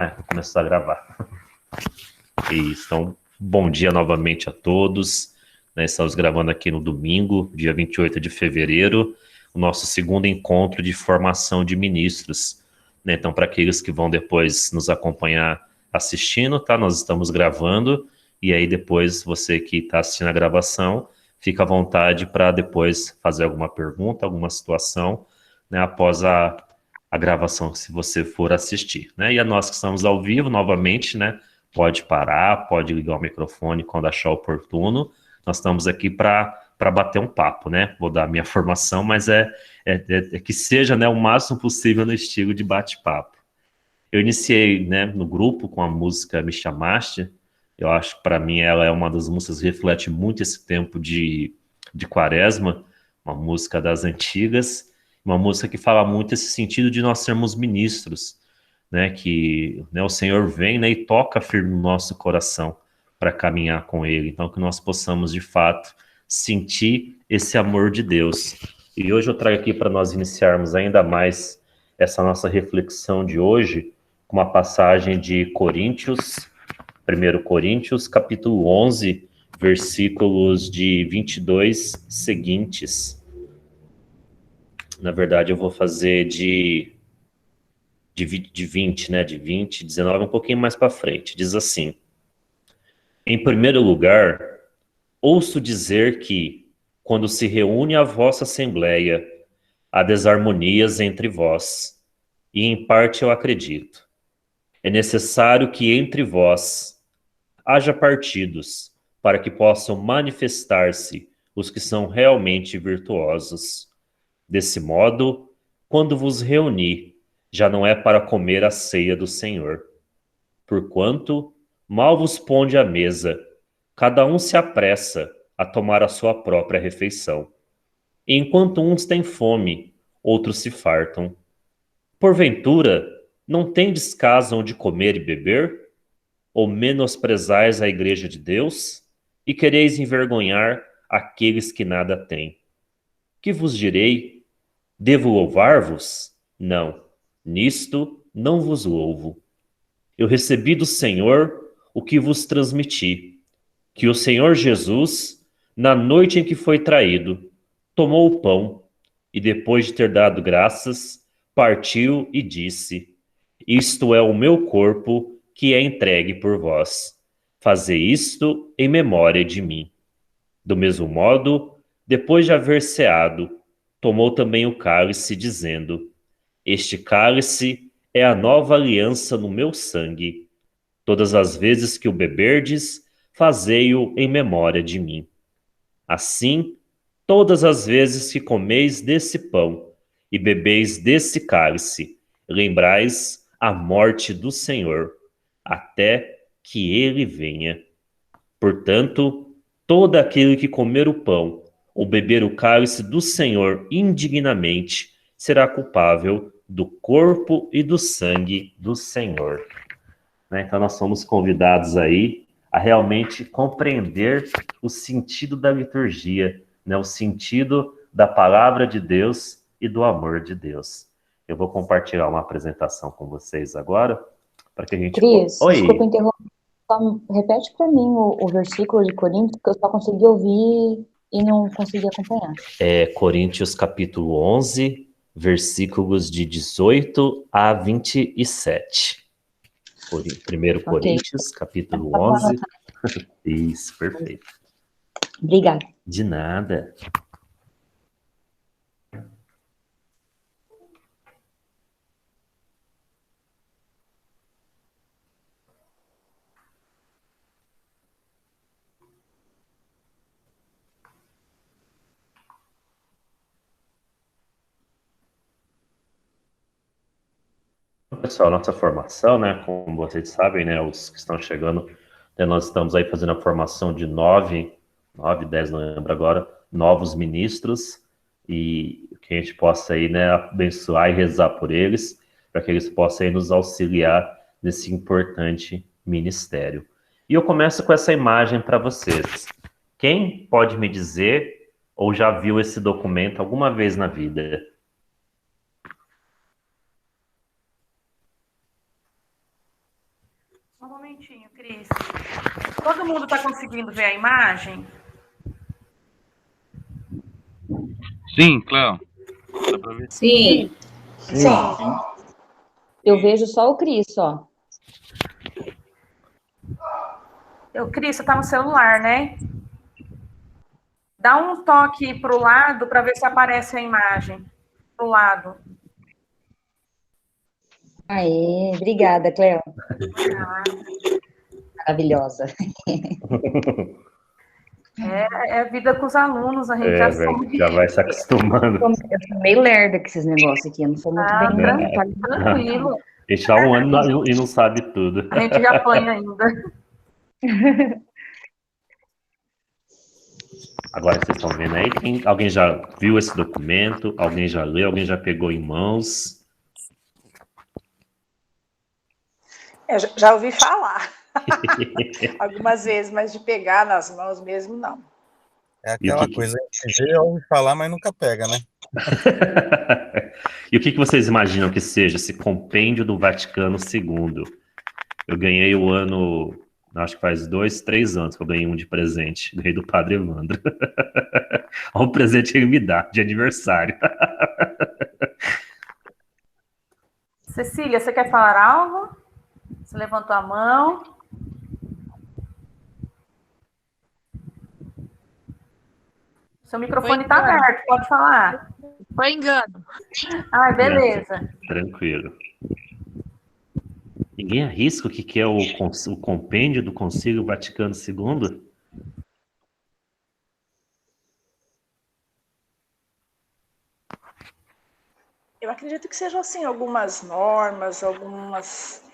Vou começar a gravar. Isso, então, bom dia novamente a todos. Estamos gravando aqui no domingo, dia 28 de fevereiro, o nosso segundo encontro de formação de ministros. Então, para aqueles que vão depois nos acompanhar assistindo, tá? Nós estamos gravando, e aí depois você que está assistindo a gravação, fica à vontade para depois fazer alguma pergunta, alguma situação, após a gravação, se você for assistir, E a nós que estamos ao vivo, novamente, pode parar, pode ligar o microfone quando achar oportuno. Nós estamos aqui para bater um papo, Vou dar a minha formação, mas é que seja, o máximo possível no estilo de bate-papo. Eu iniciei, no grupo com a música Me Chamaste. Eu acho que para mim ela é uma das músicas que reflete muito esse tempo de quaresma, uma música das antigas, uma música que fala muito esse sentido de nós sermos ministros, que o Senhor vem, e toca firme no nosso coração para caminhar com Ele, então que nós possamos de fato sentir esse amor de Deus. E hoje eu trago aqui para nós iniciarmos ainda mais essa nossa reflexão de hoje, com uma passagem de Coríntios, 1 Coríntios, capítulo 11, versículos de 22 seguintes. Na verdade, eu vou fazer de 20, de 20, 19, um pouquinho mais para frente. Diz assim: em primeiro lugar, ouço dizer que, quando se reúne a vossa assembleia, há desarmonias entre vós, e em parte eu acredito. É necessário que entre vós haja partidos, para que possam manifestar-se os que são realmente virtuosos. Desse modo, quando vos reuni, já não é para comer a ceia do Senhor. Porquanto, mal vos ponde à mesa, cada um se apressa a tomar a sua própria refeição. E enquanto uns têm fome, outros se fartam. Porventura, não tendes casa onde comer e beber? Ou menosprezais a igreja de Deus? E quereis envergonhar aqueles que nada têm? Que vos direi? Devo louvar-vos? Não, nisto não vos louvo. Eu recebi do Senhor o que vos transmiti, que o Senhor Jesus, na noite em que foi traído, tomou o pão e, depois de ter dado graças, partiu e disse: isto é o meu corpo que é entregue por vós. Fazei isto em memória de mim. Do mesmo modo, depois de haver ceado, tomou também o cálice, dizendo: este cálice é a nova aliança no meu sangue. Todas as vezes que o beberdes, fazei-o em memória de mim. Assim, todas as vezes que comeis desse pão e bebeis desse cálice, lembrais a morte do Senhor, até que ele venha. Portanto, todo aquele que comer o pão ou beber o cálice do Senhor indignamente será culpável do corpo e do sangue do Senhor. Então nós somos convidados aí a realmente compreender o sentido da liturgia, o sentido da palavra de Deus e do amor de Deus. Eu vou compartilhar uma apresentação com vocês agora, para que a gente... Cris, Oi. Desculpa interromper. Só repete para mim o versículo de Coríntios, porque eu só consegui ouvir e não consegui acompanhar. É Coríntios capítulo 11, versículos de 18 a 27. 1 Coríntios, capítulo 11. Isso, perfeito. Obrigada. De nada. Pessoal, nossa formação, como vocês sabem, os que estão chegando, nós estamos aí fazendo a formação de 9, 10, não lembro agora, novos ministros, e que a gente possa aí, abençoar e rezar por eles, para que eles possam aí nos auxiliar nesse importante ministério. E eu começo com essa imagem para vocês. Quem pode me dizer ou já viu esse documento alguma vez na vida? Um momentinho, Cris. Todo mundo está conseguindo ver a imagem? Sim, Cléo. Dá pra ver? Sim. Sim. Eu vejo só o Cris, ó. Cris, você está no celular, né? Dá um toque para o lado para ver se aparece a imagem. Para o lado. Aê, obrigada, Cleo. Maravilhosa. É a vida com os alunos, a gente já sabe. Já vai se acostumando. Eu sou meio lerda com esses negócios aqui, eu não sou muito bem. Tranquilo. A gente tá um ano e não sabe tudo. A gente já apanha ainda. Agora vocês estão vendo aí, alguém já viu esse documento? Alguém já leu? Alguém já pegou em mãos? Já ouvi falar algumas vezes, mas de pegar nas mãos mesmo, não. É aquela coisa, a gente vê, ouve falar, mas nunca pega, né? E o que vocês imaginam que seja esse compêndio do Vaticano II? Eu ganhei o ano, acho que faz 2, 3 anos que eu ganhei um de presente. Ganhei do Padre Evandro. Olha o presente que ele me dá de aniversário. Cecília, você quer falar algo? Você levantou a mão. Seu microfone está aberto, pode falar. Foi engano. Ah, beleza. Tranquilo. Ninguém arrisca o que é o compêndio do Concílio Vaticano II? Eu acredito que sejam, assim, algumas normas, algumas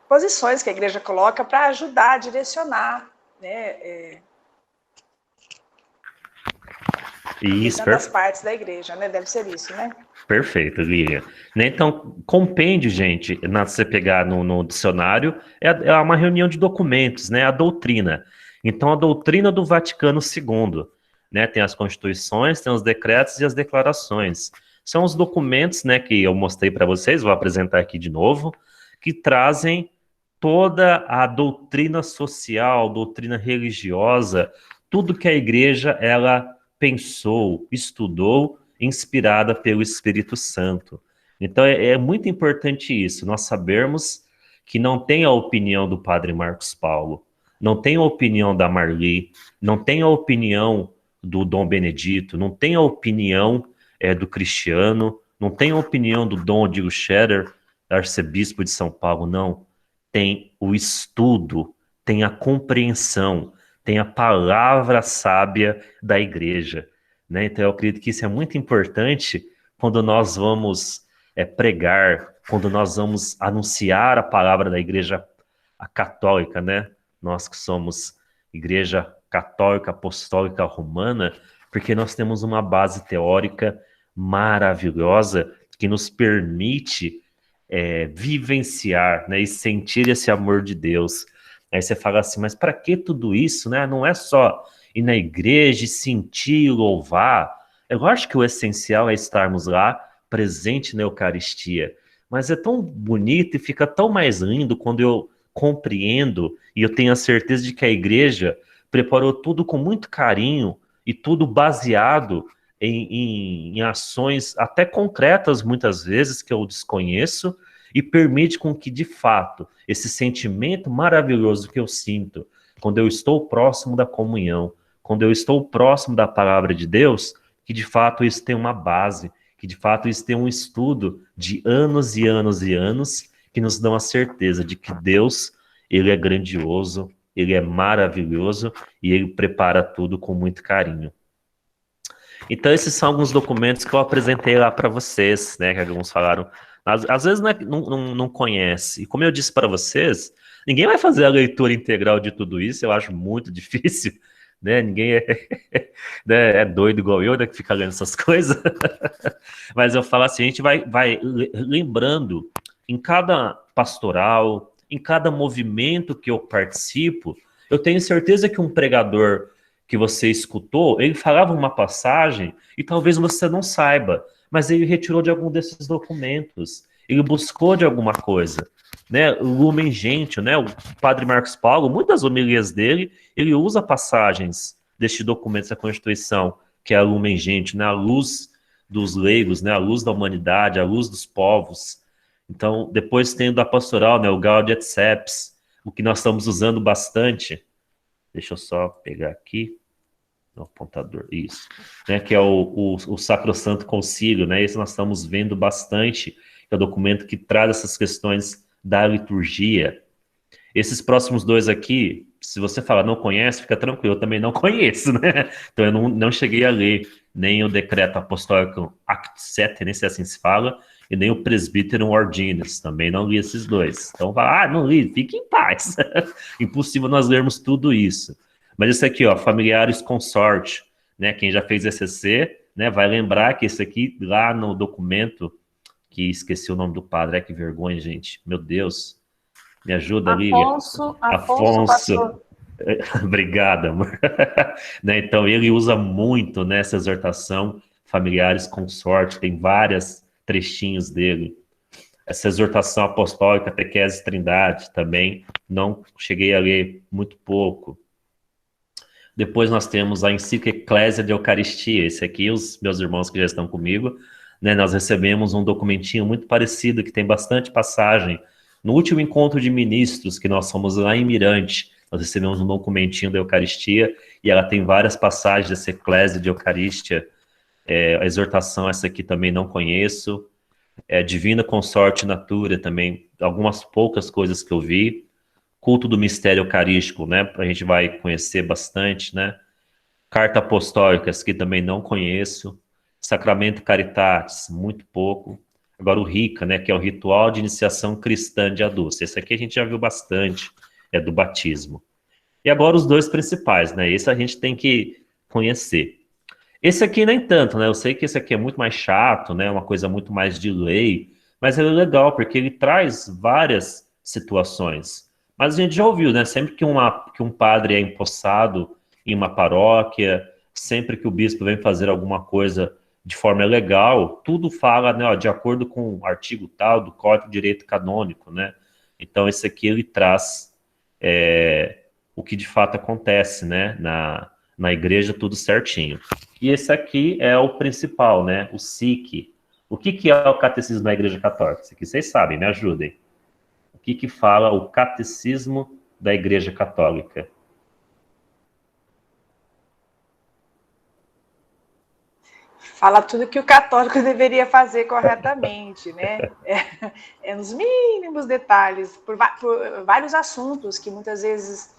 posições que a igreja coloca para ajudar a direcionar, né? Isso, das partes da igreja, né? Deve ser isso, né? Perfeito, Lia. Então, compêndio, gente, se você pegar no dicionário, é uma reunião de documentos, né? A doutrina. Então, a doutrina do Vaticano II, né? Tem as constituições, tem os decretos e as declarações. São os documentos, né, que eu mostrei para vocês, vou apresentar aqui de novo, que trazem toda a doutrina social, doutrina religiosa, tudo que a igreja, ela pensou, estudou, inspirada pelo Espírito Santo. Então é muito importante isso, nós sabermos que não tem a opinião do Padre Marcos Paulo, não tem a opinião da Marli, não tem a opinião do Dom Benedito, não tem a opinião do Cristiano, não tem a opinião do Dom Odilo Scherer, arcebispo de São Paulo, não. Tem o estudo, tem a compreensão, tem a palavra sábia da igreja, né? Então eu acredito que isso é muito importante quando nós vamos pregar, quando nós vamos anunciar a palavra da igreja católica, né? Nós que somos igreja católica, apostólica, romana, porque nós temos uma base teórica maravilhosa que nos permite vivenciar, né, e sentir esse amor de Deus. Aí você fala assim, mas para que tudo isso, né? Não é só ir na igreja e sentir, louvar. Eu acho que o essencial é estarmos lá, presente na Eucaristia. Mas é tão bonito e fica tão mais lindo quando eu compreendo e eu tenho a certeza de que a igreja preparou tudo com muito carinho e tudo baseado em ações até concretas, muitas vezes, que eu desconheço, e permite com que, de fato, esse sentimento maravilhoso que eu sinto quando eu estou próximo da comunhão, quando eu estou próximo da palavra de Deus, que de fato isso tem uma base, que de fato isso tem um estudo de anos e anos e anos, que nos dão a certeza de que Deus, ele é grandioso, ele é maravilhoso e ele prepara tudo com muito carinho. Então esses são alguns documentos que eu apresentei lá para vocês, né, que alguns falaram, às vezes não conhece, e como eu disse para vocês, ninguém vai fazer a leitura integral de tudo isso, eu acho muito difícil, né, ninguém é doido igual eu, né, que fica lendo essas coisas, mas eu falo assim, a gente vai lembrando, em cada pastoral, em cada movimento que eu participo, eu tenho certeza que um pregador que você escutou, ele falava uma passagem e talvez você não saiba, mas ele retirou de algum desses documentos, ele buscou de alguma coisa. né, Lumen Gentium, né, o padre Marcos Paulo, muitas homilias dele, ele usa passagens deste documento da Constituição, que é a Lumen Gentium, né, a luz dos leigos, né, a luz da humanidade, a luz dos povos. Então, depois tem o da pastoral, né, o Gaudium et Spes, o que nós estamos usando bastante. Deixa eu só pegar aqui o apontador, isso, né, que é o Sacrosanto Concílio, né, esse nós estamos vendo bastante, que é o documento que traz essas questões da liturgia. Esses próximos dois aqui, se você falar não conhece, fica tranquilo, eu também não conheço, né? Então eu não cheguei a ler nem o decreto apostólico Act 7, nem se assim se fala, e nem o Presbyterum Ordinis, também não li esses dois. Então, não li, fique em paz. Impossível nós lermos tudo isso. Mas isso aqui, ó, Familiares Consorte, né? Quem já fez ECC, né, vai lembrar que esse aqui, lá no documento, que esqueci o nome do padre, que vergonha, gente, meu Deus. Me ajuda, Lívia. Afonso. Obrigada, amor. Né, então, ele usa muito nessa exortação Familiares Consorte, tem vários trechinhos dele. Essa exortação apostólica, Catequese Trindade, também não cheguei a ler muito pouco. Depois nós temos a encíclica Ecclesia de Eucaristia. Esse aqui, os meus irmãos que já estão comigo, né, nós recebemos um documentinho muito parecido, que tem bastante passagem. No último encontro de ministros, que nós fomos lá em Mirante, nós recebemos um documentinho da Eucaristia, e ela tem várias passagens dessa Eclésia de Eucaristia. A exortação, essa aqui também não conheço. Divina Consorte Natura também, algumas poucas coisas que eu vi. Culto do Mistério Eucarístico, né, a gente vai conhecer bastante, né. Carta Apostólicas, que também não conheço. Sacramento Caritatis, muito pouco. Agora o RICA, né, que é o Ritual de Iniciação Cristã de Adultos. Esse aqui a gente já viu bastante, é do batismo. E agora os dois principais, né, esse a gente tem que conhecer. Esse aqui nem tanto, né, eu sei que esse aqui é muito mais chato, né, uma coisa muito mais de lei, mas ele é legal, porque ele traz várias situações. Mas a gente já ouviu, né, sempre que um padre é empossado em uma paróquia, sempre que o bispo vem fazer alguma coisa de forma legal, tudo fala, né, ó, de acordo com o artigo tal do Código de Direito Canônico, né? Então esse aqui ele traz o que de fato acontece, né, na igreja, tudo certinho. E esse aqui é o principal, né, o SIC. O que é o Catecismo da Igreja Católica? Isso aqui vocês sabem, me ajudem. O que fala o Catecismo da Igreja Católica? Fala tudo que o católico deveria fazer corretamente, né? Nos mínimos detalhes, por vários assuntos que muitas vezes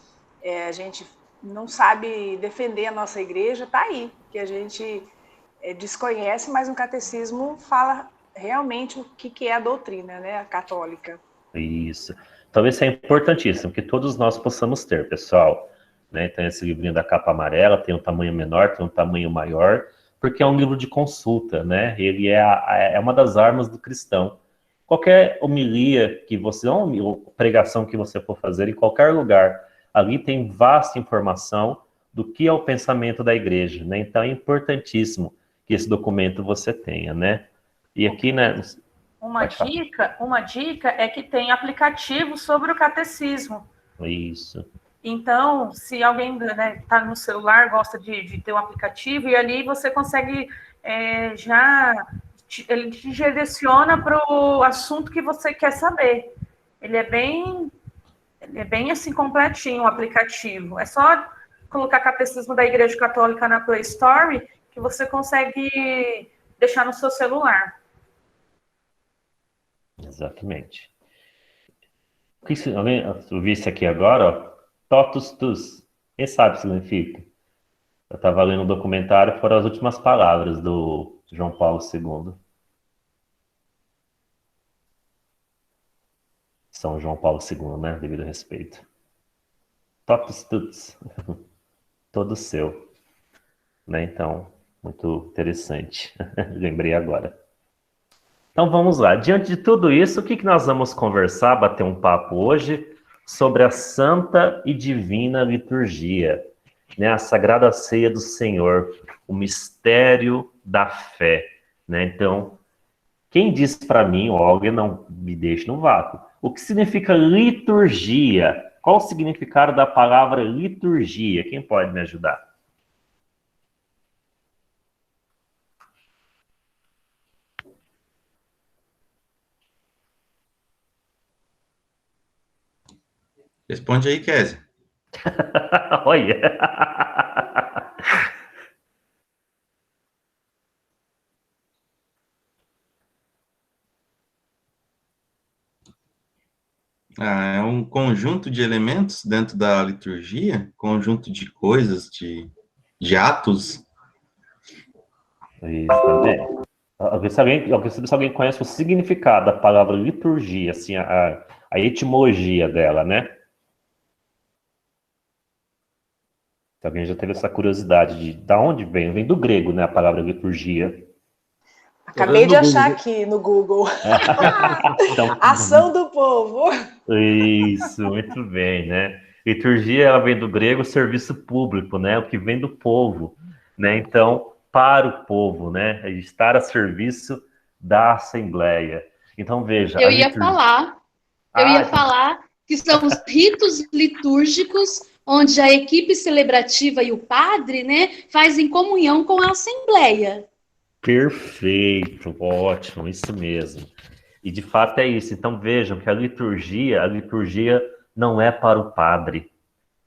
a gente não sabe defender a nossa igreja, tá aí, que a gente desconhece, mas o catecismo fala realmente o que é a doutrina, né, a católica. Isso. Então isso é importantíssimo, que todos nós possamos ter, pessoal. Né? Tem esse livrinho da capa amarela, tem um tamanho menor, tem um tamanho maior, porque é um livro de consulta, né? Ele é uma das armas do cristão. Qualquer homilia que você, ou pregação que você for fazer em qualquer lugar, ali tem vasta informação do que é o pensamento da igreja, né? Então é importantíssimo que esse documento você tenha, né? E aqui, né? Uma dica é que tem aplicativo sobre o catecismo. Isso. Então, se alguém está no celular, gosta de ter um aplicativo, e ali você consegue ele te direciona para o assunto que você quer saber. Ele é bem assim completinho, o aplicativo. É só colocar Catecismo da Igreja Católica na Play Store que você consegue deixar no seu celular. Exatamente. Eu vi isso aqui agora, ó. Totus tus. Quem sabe o que significa? Eu estava lendo um documentário, foram as últimas palavras do João Paulo II. São João Paulo II, né? Devido ao respeito. Totus tus. Todo seu. Né? Então, muito interessante. Lembrei agora. Então vamos lá. Diante de tudo isso, o que nós vamos conversar, bater um papo hoje sobre a Santa e Divina Liturgia, né? A Sagrada Ceia do Senhor, o mistério da fé, né? Então, quem diz para mim, Olga, não me deixe no vácuo, O que significa liturgia? Qual o significado da palavra liturgia? Quem pode me ajudar? Responde aí, Kézia. Olha. É um conjunto de elementos dentro da liturgia, conjunto de coisas, de atos. Isso, tá bem. Alguém sabe se alguém conhece o significado da palavra liturgia, assim, a etimologia dela, né? Se alguém já teve essa curiosidade de da onde vem? Vem do grego, né? A palavra liturgia. Acabei de achar aqui no Google. Então, Ação do povo. isso, muito bem, né? Liturgia, ela vem do grego serviço público, né? O que vem do povo, né? Então, para o povo, né? Estar a serviço da Assembleia. Então, veja, Eu ia falar que são os ritos litúrgicos onde a equipe celebrativa e o padre, né, fazem comunhão com a Assembleia. Perfeito, ótimo, isso mesmo. E de fato é isso. Então vejam que a liturgia não é para o padre.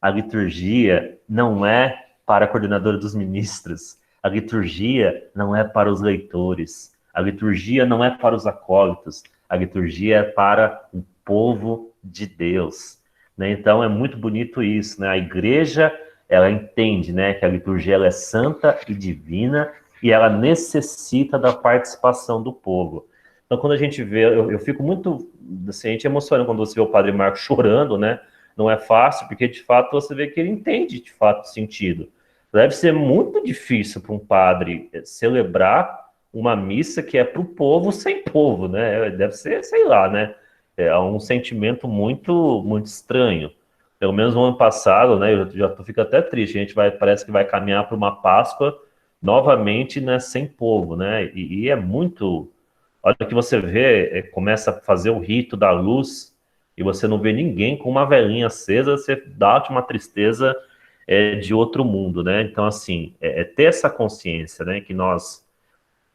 A liturgia não é para a coordenadora dos ministros. A liturgia não é para os leitores. A liturgia não é para os acólitos. A liturgia é para o povo de Deus. Né? Então é muito bonito isso, né? A igreja, ela entende, né, que a liturgia ela é santa e divina e ela necessita da participação do povo. Então, quando a gente vê, eu fico muito, assim, a gente emociona quando você vê o Padre Marcos chorando, né? Não é fácil, porque de fato você vê que ele entende de fato o sentido. Deve ser muito difícil para um padre celebrar uma missa que é para o povo sem povo, né? Deve ser, sei lá, né? É um sentimento muito, muito estranho. Pelo menos no ano passado, né? Eu já fico até triste. A gente parece que vai caminhar para uma Páscoa novamente, né? Sem povo, né? E é muito. Olha que você vê, começa a fazer o rito da luz e você não vê ninguém com uma velinha acesa, você dá uma tristeza de outro mundo, né? Então, assim, ter essa consciência, né? Que nós,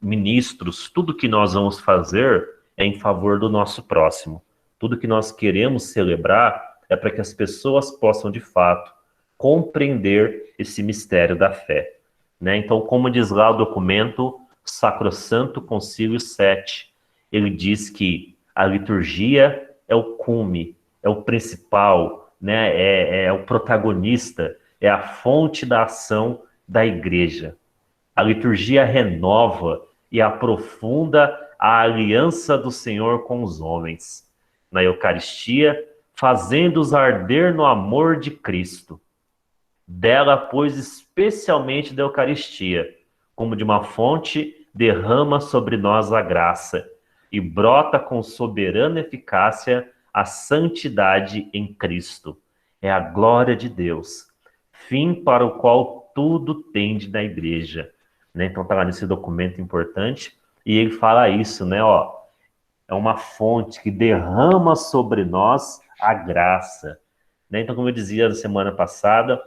ministros, tudo que nós vamos fazer é em favor do nosso próximo. Tudo que nós queremos celebrar é para que as pessoas possam, de fato, compreender esse mistério da fé. Né? Então, como diz lá o documento Sacrosanto Concílio 7, ele diz que a liturgia é o cume, é o principal, né? É o protagonista, é a fonte da ação da igreja. A liturgia renova e aprofunda a aliança do Senhor com os homens. Na Eucaristia, fazendo-os arder no amor de Cristo. Dela, pois, especialmente da Eucaristia, como de uma fonte, derrama sobre nós a graça e brota com soberana eficácia a santidade em Cristo. É a glória de Deus, fim para o qual tudo tende na igreja. Né? Então está lá nesse documento importante, e ele fala isso, né? Ó, é uma fonte que derrama sobre nós a graça. Né? Então, como eu dizia na semana passada,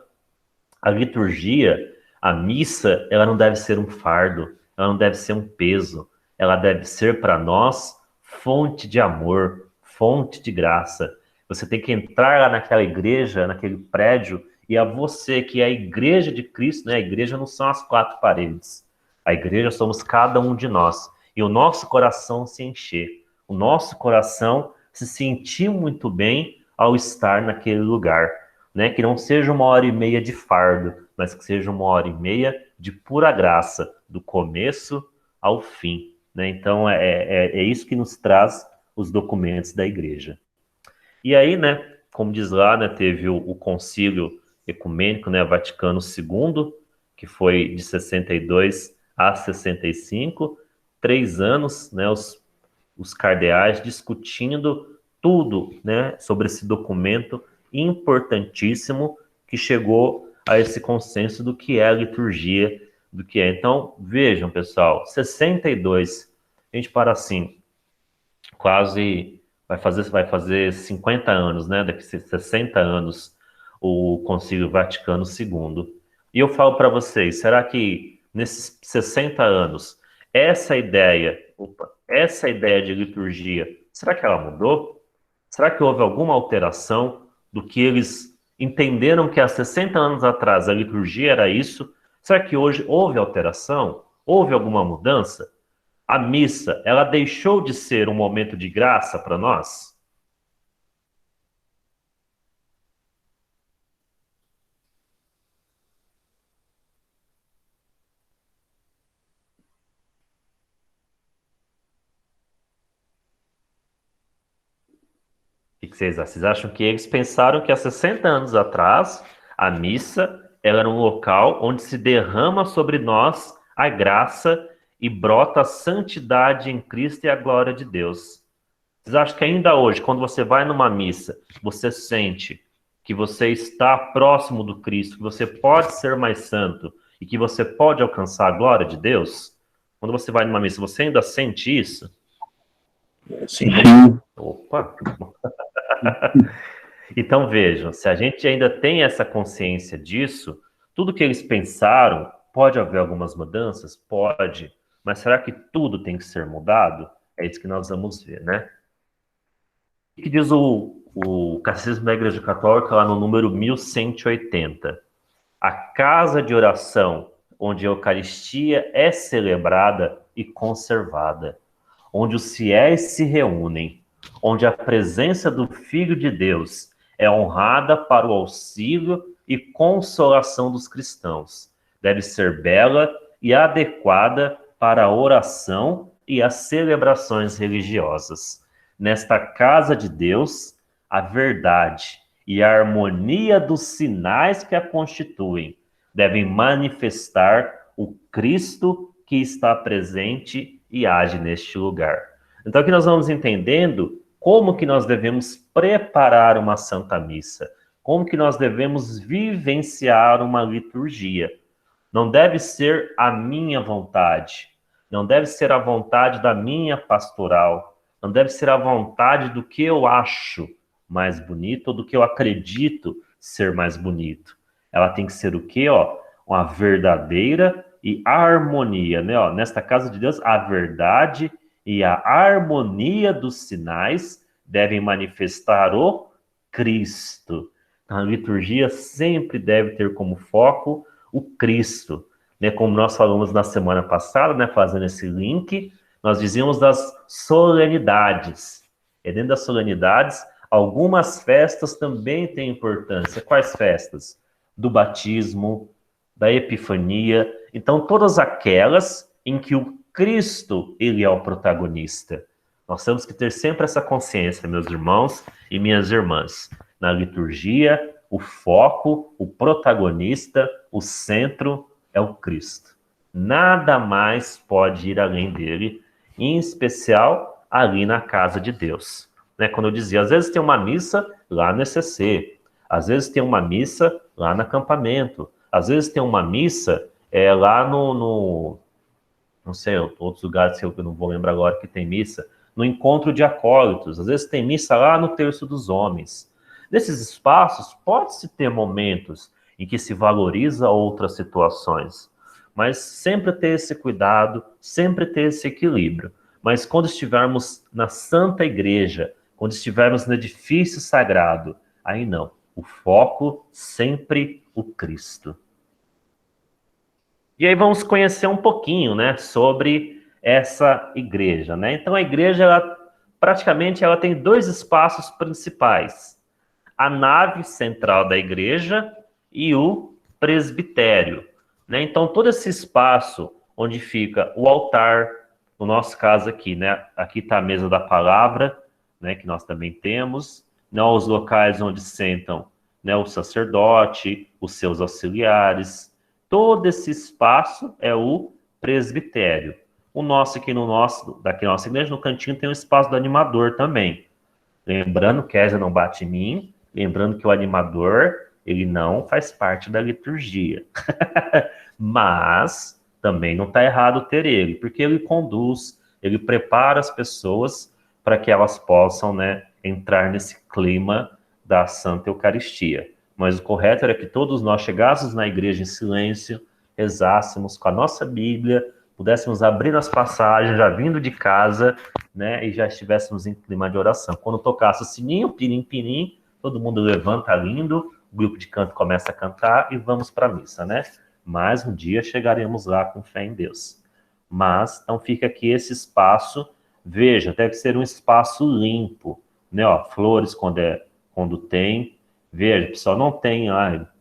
a liturgia, a missa, ela não deve ser um fardo, ela não deve ser um peso, ela deve ser para nós fonte de amor, fonte de graça. Você tem que entrar lá naquela igreja, naquele prédio, e é você que é a igreja de Cristo, né? A igreja não são as quatro paredes. A igreja somos cada um de nós. E o nosso coração se encher. O nosso coração se sentir muito bem ao estar naquele lugar. Né? Que não seja 1h30 de fardo, mas que seja 1h30 de pura graça, do começo ao fim. Né? Então, é isso que nos traz os documentos da igreja. E aí, né, como diz lá, né, teve o concílio ecumênico, né, Vaticano II, que foi de 62 a 65, 3 anos, né, os cardeais discutindo tudo, né, sobre esse documento importantíssimo que chegou a esse consenso do que é a liturgia, do que é. Então, vejam, pessoal, 62, a gente para assim, quase vai fazer 50 anos, né? Daqui a 60 anos, o Concílio Vaticano II. E eu falo para vocês, será que nesses 60 anos, essa ideia de liturgia, será que ela mudou? Será que houve alguma alteração do que eles entenderam que há 60 anos atrás a liturgia era isso? Será que hoje houve alteração? Houve alguma mudança? A missa, ela deixou de ser um momento de graça para nós? O que vocês acham? Vocês acham que eles pensaram que há 60 anos atrás a missa era um local onde se derrama sobre nós a graça e brota a santidade em Cristo e a glória de Deus? Vocês acham que ainda hoje, quando você vai numa missa, você sente que você está próximo do Cristo, que você pode ser mais santo e que você pode alcançar a glória de Deus? Quando você vai numa missa, você ainda sente isso? Sim. Opa! Então vejam, se a gente ainda tem essa consciência disso, tudo que eles pensaram, pode haver algumas mudanças? Pode. Mas será que tudo tem que ser mudado? É isso que nós vamos ver, né? O que diz o Catecismo da Igreja Católica lá no número 1180? A casa de oração onde a Eucaristia é celebrada e conservada, onde os fiéis se reúnem, onde a presença do Filho de Deus é honrada para o auxílio e consolação dos cristãos. Deve ser bela e adequada para a oração e as celebrações religiosas. Nesta casa de Deus, a verdade e a harmonia dos sinais que a constituem devem manifestar o Cristo que está presente e age neste lugar. Então aqui nós vamos entendendo como que nós devemos preparar uma Santa Missa, como que nós devemos vivenciar uma liturgia. Não deve ser a minha vontade, não deve ser a vontade da minha pastoral, não deve ser a vontade do que eu acho mais bonito ou do que eu acredito ser mais bonito. Ela tem que ser o quê? Uma verdadeira e harmonia, né? Nesta casa de Deus, a verdade e a harmonia dos sinais devem manifestar o Cristo. A liturgia sempre deve ter como foco o Cristo, né? Como nós falamos na semana passada, né? Fazendo esse link, nós dizíamos das solenidades. E dentro das solenidades, algumas festas também têm importância. Quais festas? Do batismo, da Epifania. Então, todas aquelas em que o Cristo, ele é o protagonista. Nós temos que ter sempre essa consciência, meus irmãos e minhas irmãs. Na liturgia, o foco, o protagonista, o centro é o Cristo. Nada mais pode ir além dele, em especial ali na casa de Deus. Né? Quando eu dizia, às vezes tem uma missa lá no ECC, às vezes tem uma missa lá no acampamento, às vezes tem uma missa lá no não sei, outros lugares que eu não vou lembrar agora que tem missa, no encontro de acólitos, às vezes tem missa lá no terço dos homens. Nesses espaços, pode-se ter momentos em que se valoriza outras situações, mas sempre ter esse cuidado, sempre ter esse equilíbrio. Mas quando estivermos na Santa Igreja, quando estivermos no edifício sagrado, aí não. O foco sempre o Cristo. E aí vamos conhecer um pouquinho, né, sobre essa igreja, né? Então a igreja, praticamente, ela tem dois espaços principais. A nave central da igreja e o presbitério, né? Então todo esse espaço onde fica o altar, no nosso caso aqui, né? Aqui está a mesa da palavra, né, que nós também temos, né, os locais onde sentam, né, o sacerdote, os seus auxiliares. Todo esse espaço é o presbitério. O nosso aqui daqui na nossa igreja, no cantinho, tem o espaço do animador também. Lembrando, Kézia não bate em mim, lembrando que o animador, ele não faz parte da liturgia. Mas também não está errado ter ele, porque ele conduz, ele prepara as pessoas para que elas possam, né, entrar nesse clima da Santa Eucaristia. Mas o correto era que todos nós chegássemos na igreja em silêncio, rezássemos com a nossa Bíblia, pudéssemos abrir as passagens, já vindo de casa, né, e já estivéssemos em clima de oração. Quando tocasse o sininho, pirim, pirim, todo mundo levanta lindo, o grupo de canto começa a cantar e vamos para a missa, né? Mas um dia chegaremos lá com fé em Deus. Mas, então fica aqui esse espaço, veja, deve ser um espaço limpo, né? Ó, flores quando tem, veja, pessoal, não tem,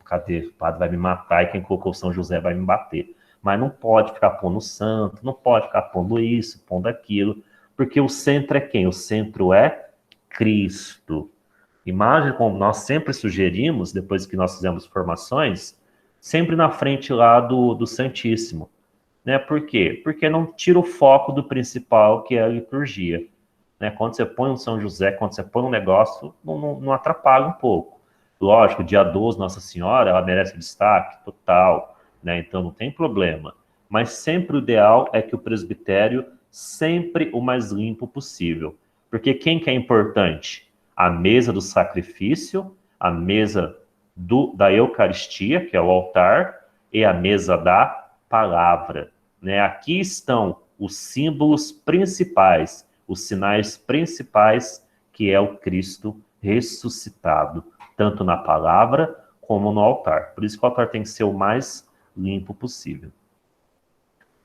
cadê? O padre vai me matar e quem colocou São José vai me bater. Mas não pode ficar pondo santo, não pode ficar pondo isso, pondo aquilo, porque o centro é quem? O centro é Cristo. Imagem como nós sempre sugerimos, depois que nós fizemos formações, sempre na frente lá do Santíssimo. Né? Por quê? Porque não tira o foco do principal, que é a liturgia. Né? Quando você põe um São José, quando você põe um negócio, não atrapalha um pouco. Lógico, dia 12, Nossa Senhora, ela merece destaque total, né? Então não tem problema. Mas sempre o ideal é que o presbitério, sempre o mais limpo possível. Porque quem que é importante? A mesa do sacrifício, a mesa da Eucaristia, que é o altar, e a mesa da palavra. Né? Aqui estão os símbolos principais, os sinais principais, que é o Cristo ressuscitado, tanto na palavra como no altar. Por isso que o altar tem que ser o mais limpo possível.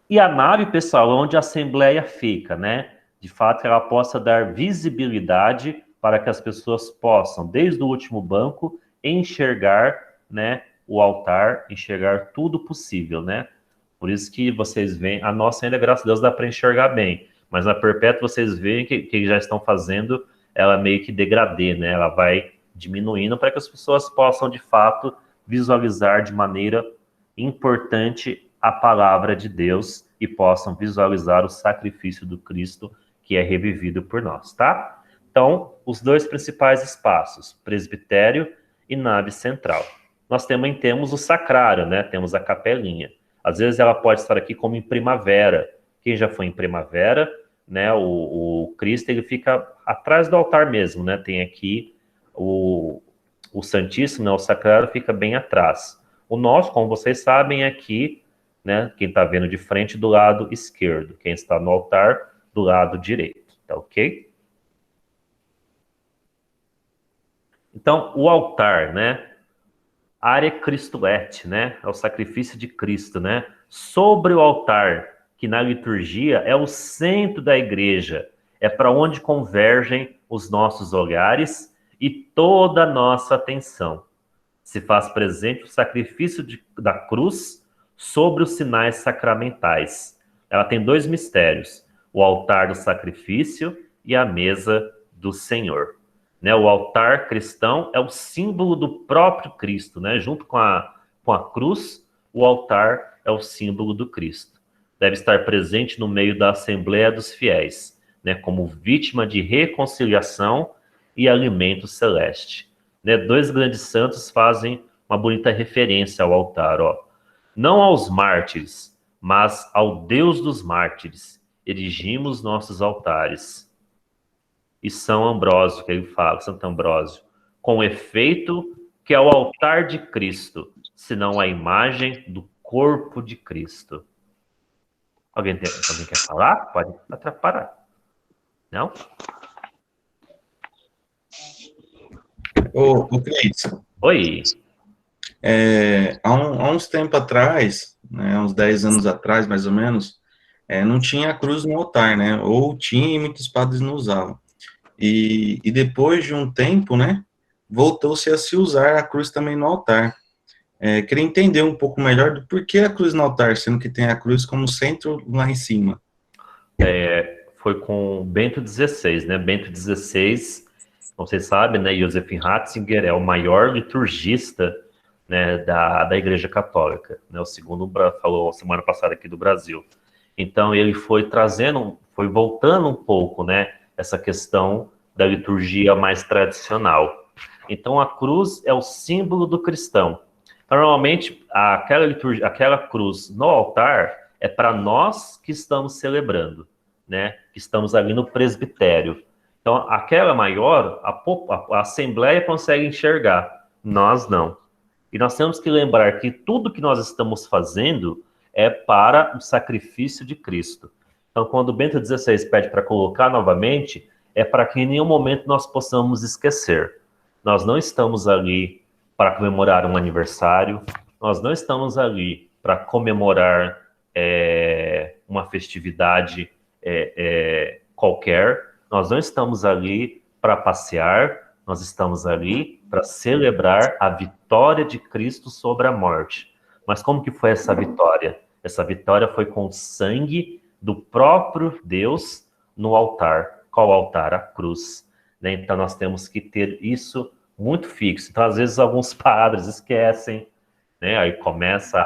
E a nave, pessoal, é onde a assembleia fica, né? De fato, ela possa dar visibilidade para que as pessoas possam, desde o último banco, enxergar, né, o altar, enxergar tudo possível, né? Por isso que vocês veem, a nossa ainda, graças a Deus, dá para enxergar bem, mas na perpétua vocês veem que já estão fazendo ela meio que degradê, né? Ela vai diminuindo para que as pessoas possam, de fato, visualizar de maneira importante a palavra de Deus e possam visualizar o sacrifício do Cristo que é revivido por nós, tá? Então, os dois principais espaços, presbitério e nave central. Nós também temos o sacrário, né? Temos a capelinha. Às vezes ela pode estar aqui como em primavera. Quem já foi em primavera, né? O Cristo, ele fica atrás do altar mesmo, né? Tem aqui o Santíssimo, né? O sacrário fica bem atrás. O nosso, como vocês sabem, é aqui, né? Quem está vendo de frente, do lado esquerdo. Quem está no altar, do lado direito. Tá ok? Então, o altar, né? Área Cristoete, né? É o sacrifício de Cristo, né? Sobre o altar, que na liturgia é o centro da igreja, é para onde convergem os nossos olhares e toda a nossa atenção. Se faz presente o sacrifício da cruz sobre os sinais sacramentais. Ela tem dois mistérios, o altar do sacrifício e a mesa do Senhor. Né, o altar cristão é o símbolo do próprio Cristo, né? Junto com a cruz, o altar é o símbolo do Cristo. Deve estar presente no meio da Assembleia dos Fiéis, né? Como vítima de reconciliação e alimento celeste. Né? Dois grandes santos fazem uma bonita referência ao altar, ó. Não aos mártires, mas ao Deus dos mártires, erigimos nossos altares. E São Ambrósio, que ele fala, Santo Ambrósio, com efeito que é o altar de Cristo, senão a imagem do corpo de Cristo. Alguém quer falar? Pode atrapalhar. Não? Ô Cleiton. Oi. Há uns tempos atrás, né, uns 10 anos atrás, mais ou menos, não tinha a cruz no altar, né? Ou tinha e muitos padres não usavam. E depois de um tempo, né, voltou-se a se usar a cruz também no altar. Queria entender um pouco melhor do porquê a cruz no altar, sendo que tem a cruz como centro lá em cima. Foi com Bento XVI, né? Bento XVI, vocês sabem, né? Joseph Ratzinger é o maior liturgista, né, da Igreja Católica, né? O segundo falou semana passada aqui do Brasil. Então ele foi voltando um pouco, né? Essa questão da liturgia mais tradicional. Então, a cruz é o símbolo do cristão. Normalmente, aquela cruz no altar é para nós que estamos celebrando, né? Que estamos ali no presbitério. Então, aquela maior, a Assembleia consegue enxergar, nós não. E nós temos que lembrar que tudo que nós estamos fazendo é para o sacrifício de Cristo. Então, quando Bento XVI pede para colocar novamente, é para que em nenhum momento nós possamos esquecer. Nós não estamos ali para comemorar um aniversário, nós não estamos ali para comemorar uma festividade qualquer, nós não estamos ali para passear, nós estamos ali para celebrar a vitória de Cristo sobre a morte. Mas como que foi essa vitória? Essa vitória foi com o sangue do próprio Deus no altar. Qual altar? A cruz. Né? Então nós temos que ter isso muito fixo. Então às vezes alguns padres esquecem, né? Aí começa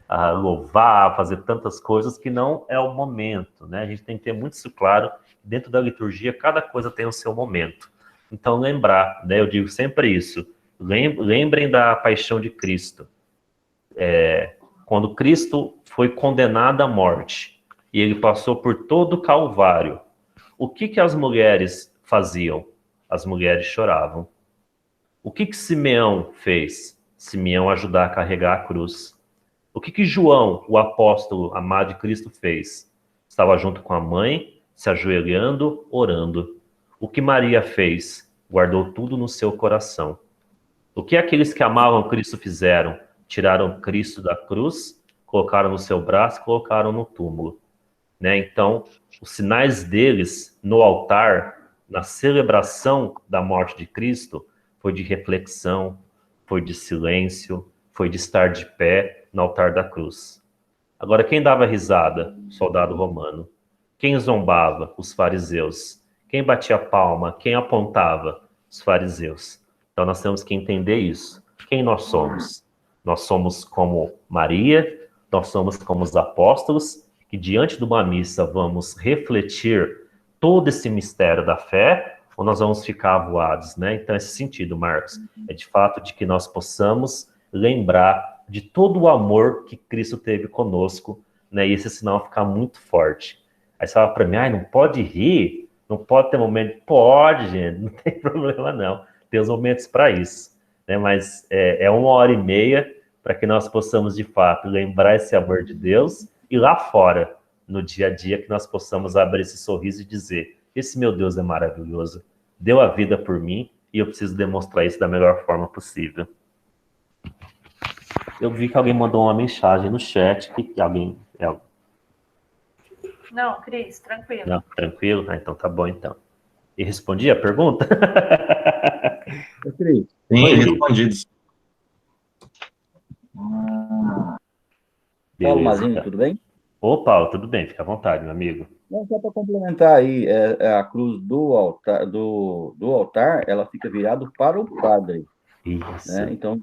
a louvar, a fazer tantas coisas que não é o momento, né? A gente tem que ter muito isso claro. Dentro da liturgia, cada coisa tem o seu momento. Então, lembrar, né? Eu digo sempre isso. Lembrem da paixão de Cristo. Quando Cristo foi condenado à morte e ele passou por todo o Calvário, o que as mulheres faziam? As mulheres choravam. O que Simeão fez? Simeão ajudar a carregar a cruz. O que João, o apóstolo amado de Cristo, fez? Estava junto com a mãe, se ajoelhando, orando. O que Maria fez? Guardou tudo no seu coração. O que aqueles que amavam Cristo fizeram? Tiraram Cristo da cruz, colocaram no seu braço e colocaram no túmulo. Né? Então, os sinais deles no altar, na celebração da morte de Cristo, foi de reflexão, foi de silêncio, foi de estar de pé no altar da cruz. Agora, quem dava risada? O soldado romano. Quem zombava? Os fariseus. Quem batia palma? Quem apontava? Os fariseus. Então, nós temos que entender isso. Quem nós somos? Nós somos como Maria, nós somos como os apóstolos, que diante de uma missa vamos refletir todo esse mistério da fé, ou nós vamos ficar avoados, né? Então, esse sentido, Marcos, é de fato de que nós possamos lembrar de todo o amor que Cristo teve conosco, né? E esse sinal ficar muito forte. Aí você fala para mim, não pode rir, não pode ter momento. Pode, gente, não tem problema não. Tem os momentos para isso, né? Mas é 1h30 para que nós possamos, de fato, lembrar esse amor de Deus e lá fora, no dia a dia, que nós possamos abrir esse sorriso e dizer, esse meu Deus é maravilhoso, deu a vida por mim e eu preciso demonstrar isso da melhor forma possível. Eu vi que alguém mandou uma mensagem no chat, que alguém... Não, Cris, tranquilo. Não, tranquilo? Ah, então tá bom, então. E respondi a pergunta? Cris. Sim, respondido. Paulo Mazinho, tudo bem? Ô, Paulo, tudo bem? Fica à vontade, meu amigo. Não, só para complementar aí, a cruz do altar, ela fica virada para o padre. Isso. Né? Então,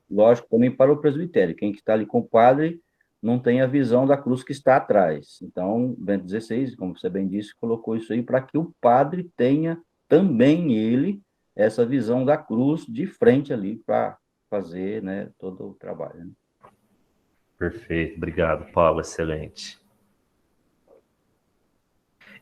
lógico, também para o presbitério. Quem está ali com o padre não tem a visão da cruz que está atrás. Então, Bento XVI, como você bem disse, colocou isso aí para que o padre tenha também ele essa visão da cruz de frente ali para fazer, né, todo o trabalho. Né? Perfeito, obrigado, Paulo, excelente.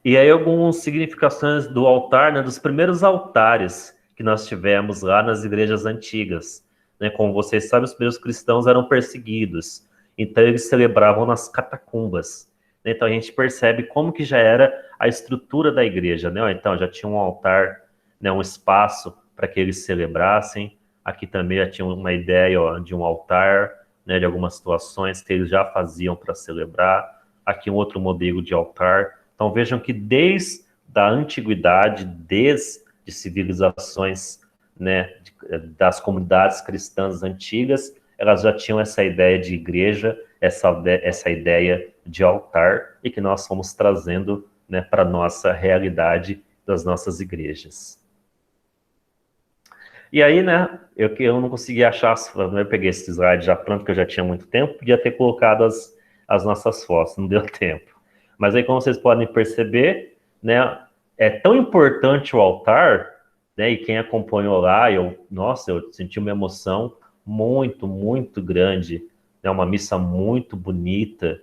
E aí algumas significações do altar, né, dos primeiros altares que nós tivemos lá nas igrejas antigas. Né? Como vocês sabem, os primeiros cristãos eram perseguidos, então eles celebravam nas catacumbas. Então a gente percebe como que já era a estrutura da igreja, né? Então já tinha um altar, né, um espaço para que eles celebrassem. Aqui também já tinha uma ideia de um altar, né, de algumas situações que eles já faziam para celebrar. Aqui um outro modelo de altar. Então vejam que desde a antiguidade, desde civilizações, né, das comunidades cristãs antigas, elas já tinham essa ideia de igreja, essa ideia de altar, e que nós fomos trazendo, né, para a nossa realidade das nossas igrejas. E aí, né, eu não consegui achar, eu peguei esse slide já pronto, que eu já tinha muito tempo, podia ter colocado as nossas fotos, não deu tempo. Mas aí, como vocês podem perceber, né, é tão importante o altar, né, e quem acompanhou lá, eu senti uma emoção muito, muito grande, né, uma missa muito bonita.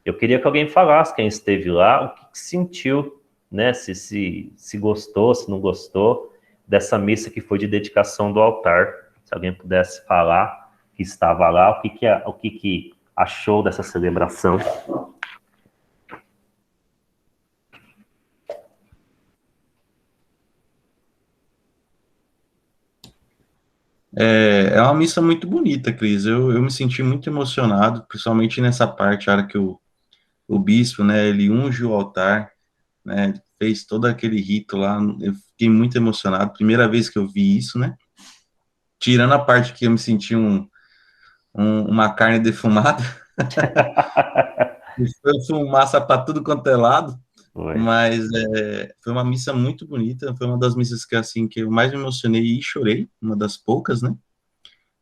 Eu queria que alguém falasse, quem esteve lá, o que sentiu, né, se gostou, se não gostou, dessa missa que foi de dedicação do altar. Se alguém pudesse falar que estava lá, o que achou dessa celebração. É uma missa muito bonita, Cris. Eu me senti muito emocionado, principalmente nessa parte, a hora que o bispo, né, ele unge o altar, né, fez todo aquele rito lá. Eu fiquei muito emocionado, primeira vez que eu vi isso, né? Tirando a parte que eu me senti uma carne defumada, foi fumaça para tudo quanto é lado. Mas foi uma missa muito bonita, foi uma das missas que eu mais me emocionei e chorei, uma das poucas, né?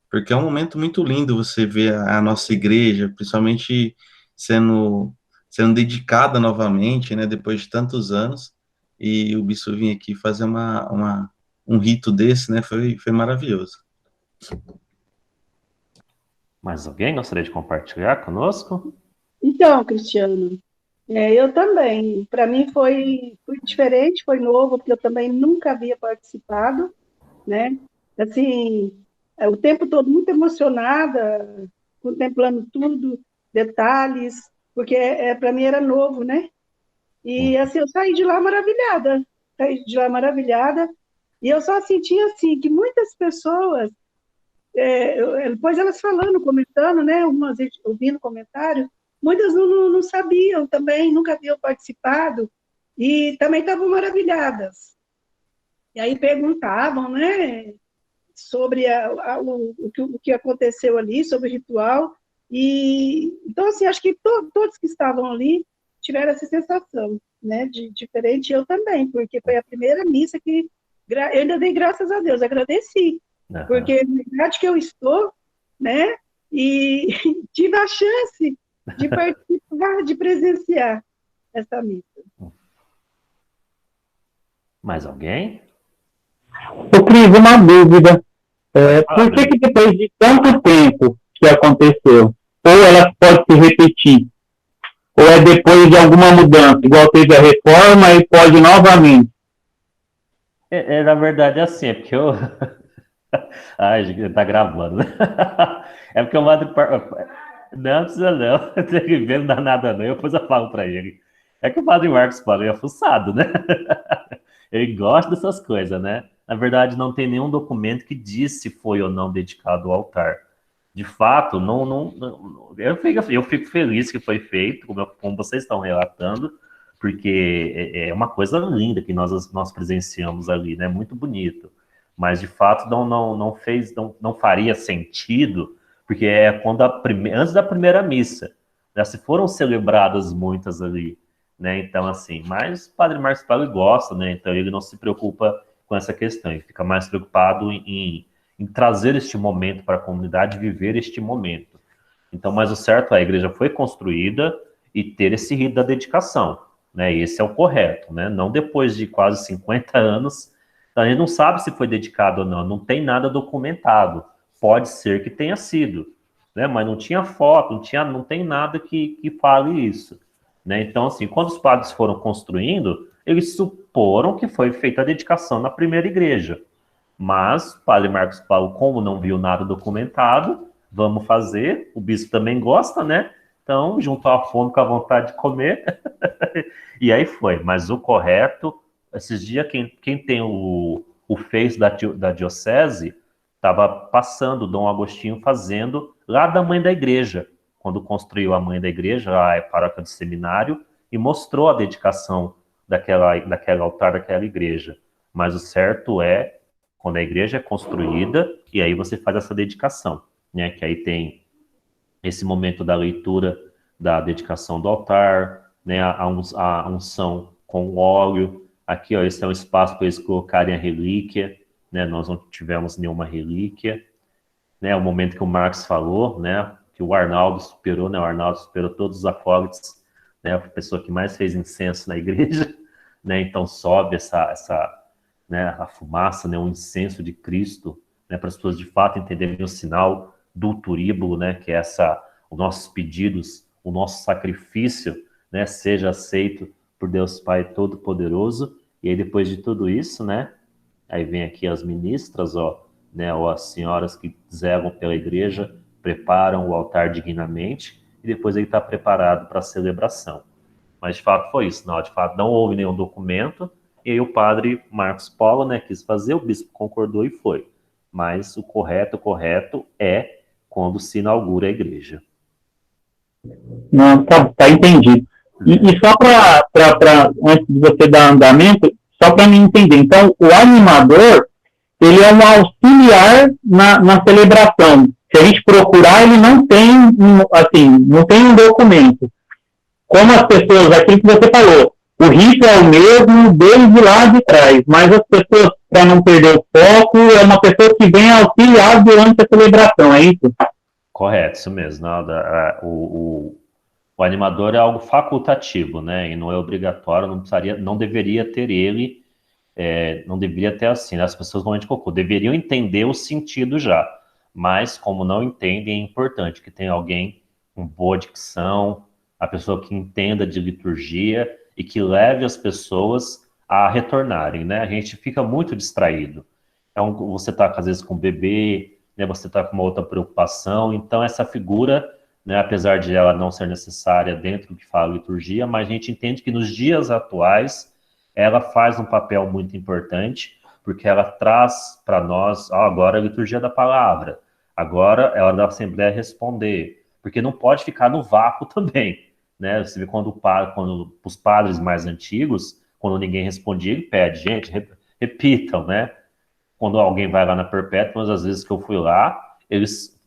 Porque é um momento muito lindo você ver a nossa igreja, principalmente sendo dedicada novamente, né? Depois de tantos anos, e o bispo vir aqui fazer um rito desse, né? Foi maravilhoso. Mais alguém gostaria de compartilhar conosco? Então, Cristiano, eu também. Para mim foi diferente, foi novo, porque eu também nunca havia participado, né? Assim, o tempo todo muito emocionada, contemplando tudo, detalhes, porque para mim era novo, né? E assim, eu saí de lá maravilhada, e eu só senti assim que muitas pessoas, depois elas falando, comentando, né? Umas ouvindo comentário. Muitas não sabiam também, nunca haviam participado, e também estavam maravilhadas. E aí perguntavam, né, sobre o que aconteceu ali, sobre o ritual. E, então, assim, acho que todos que estavam ali tiveram essa sensação, né, de diferente, eu também, porque foi a primeira missa que eu ainda dei graças a Deus, agradeci, porque na verdade que eu estou, né, e tive a chance de participar, de presenciar essa missa. Mais alguém? Eu Cris, uma dúvida. Por que depois de tanto tempo que aconteceu, ou ela pode se repetir, ou é depois de alguma mudança, igual teve a reforma e pode novamente? Na verdade, é assim, é porque eu... Ai, gente, tá gravando, né? É porque o Padre... Não precisa não, não dá nada não, depois eu falo para ele. É que o Padre Marcos Paulo é fuçado, né? Ele gosta dessas coisas, né? Na verdade, não tem nenhum documento que diz se foi ou não dedicado ao altar. De fato, eu fico feliz que foi feito, como vocês estão relatando, porque é uma coisa linda que nós presenciamos ali, né? Muito bonito. Mas, de fato, não faria sentido, porque é quando antes da primeira missa, já se foram celebradas muitas ali, né? Então, assim, mas o Padre Marcos Paulo gosta, né? Então ele não se preocupa com essa questão, ele fica mais preocupado em trazer este momento para a comunidade, viver este momento. Então, mas o certo é, a igreja foi construída e ter esse rito da dedicação, né? Esse é o correto, né? Não depois de quase 50 anos, a gente não sabe se foi dedicado ou não tem nada documentado. Pode ser que tenha sido, né? Mas não tinha foto, não tem nada que fale isso, né? Então, assim, quando os padres foram construindo, eles suporam que foi feita a dedicação na primeira igreja. Mas o Padre Marcos Paulo, como não viu nada documentado, vamos fazer, o bispo também gosta, né? Então, juntou a fome com a vontade de comer, e aí foi. Mas o correto, esses dias, quem tem o Face da diocese, estava passando o Dom Agostinho fazendo lá da mãe da igreja, quando construiu a mãe da igreja, a paróquia do seminário, e mostrou a dedicação daquele altar, daquela igreja. Mas o certo é quando a igreja é construída, e aí você faz essa dedicação, né? Que aí tem esse momento da leitura da dedicação do altar, né? A unção com óleo. Aqui, ó, esse é um espaço para eles colocarem a relíquia, né? Nós não tivemos nenhuma relíquia, né? O momento que o Marcos falou, né? Que o Arnaldo superou, né? O Arnaldo superou todos os acólitos, né? A pessoa que mais fez incenso na igreja, né? Então sobe né? A fumaça, né? O incenso de Cristo, né? Para as pessoas de fato entenderem o sinal do turíbulo, né? Que é os nossos pedidos, o nosso sacrifício, né? Seja aceito por Deus Pai Todo-Poderoso. E aí, depois de tudo isso, né? Aí vem aqui as ministras, ó, né? Ou as senhoras que zelam pela igreja, preparam o altar dignamente, e depois ele está preparado para a celebração. Mas, de fato, foi isso. Não, de fato, não houve nenhum documento, e aí o padre Marcos Polo, né, quis fazer, o bispo concordou e foi. Mas o correto é quando se inaugura a igreja. Não, tá entendido. E só para antes de você dar andamento, só para mim entender. Então, o animador, ele é um auxiliar na celebração. Se a gente procurar, ele não tem, assim, não tem um documento. Como as pessoas, aquilo que você falou, o rito é o mesmo desde lá de trás, mas as pessoas, para não perder o foco, é uma pessoa que vem auxiliar durante a celebração, é isso? Correto, isso mesmo. O animador é algo facultativo, né? E não é obrigatório, não deveria ter ele, não deveria ter assim, né? As pessoas normalmente deveriam entender o sentido já, mas como não entendem, é importante que tenha alguém com boa dicção, a pessoa que entenda de liturgia e que leve as pessoas a retornarem, né? A gente fica muito distraído. Então, você está, às vezes, com o bebê, né? Você está com uma outra preocupação, então essa figura, né, apesar de ela não ser necessária dentro do que fala a liturgia, mas a gente entende que nos dias atuais ela faz um papel muito importante, porque ela traz para nós, agora a liturgia da palavra, agora é hora da Assembleia responder, porque não pode ficar no vácuo também, né? Você vê quando os padres mais antigos, quando ninguém respondia, ele pede, gente, repitam, né? Quando alguém vai lá na Perpétua, às vezes que eu fui lá,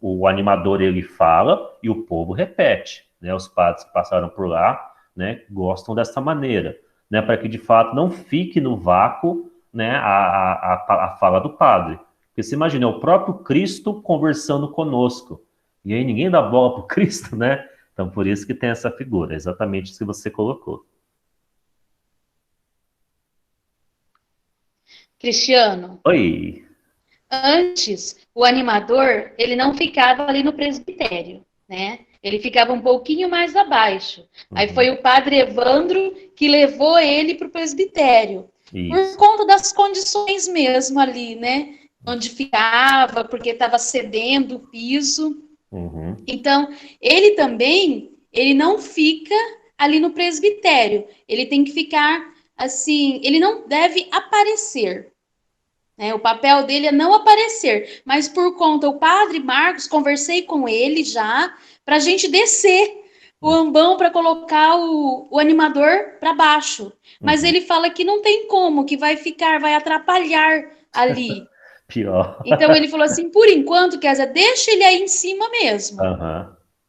o animador ele fala e o povo repete, né? Os padres que passaram por lá, né, gostam dessa maneira, né, para que de fato não fique no vácuo, né, a fala do padre. Porque você imagina, é o próprio Cristo conversando conosco, e aí ninguém dá bola para o Cristo, né? Então por isso que tem essa figura, exatamente isso que você colocou. Cristiano. Oi. Antes, o animador, ele não ficava ali no presbitério, né? Ele ficava um pouquinho mais abaixo. Aí foi o padre Evandro que levou ele para o presbitério. Por conta das condições mesmo ali, né? Onde ficava, porque estava cedendo o piso. Então, ele também, ele não fica ali no presbitério. Ele tem que ficar assim, ele não deve aparecer. O papel dele é não aparecer, mas por conta, o padre Marcos, conversei com ele já, para a gente descer o ambão para colocar o animador para baixo. Mas ele fala que não tem como, que vai atrapalhar ali. Pior. Então ele falou assim, por enquanto, Kézia, deixa ele aí em cima mesmo,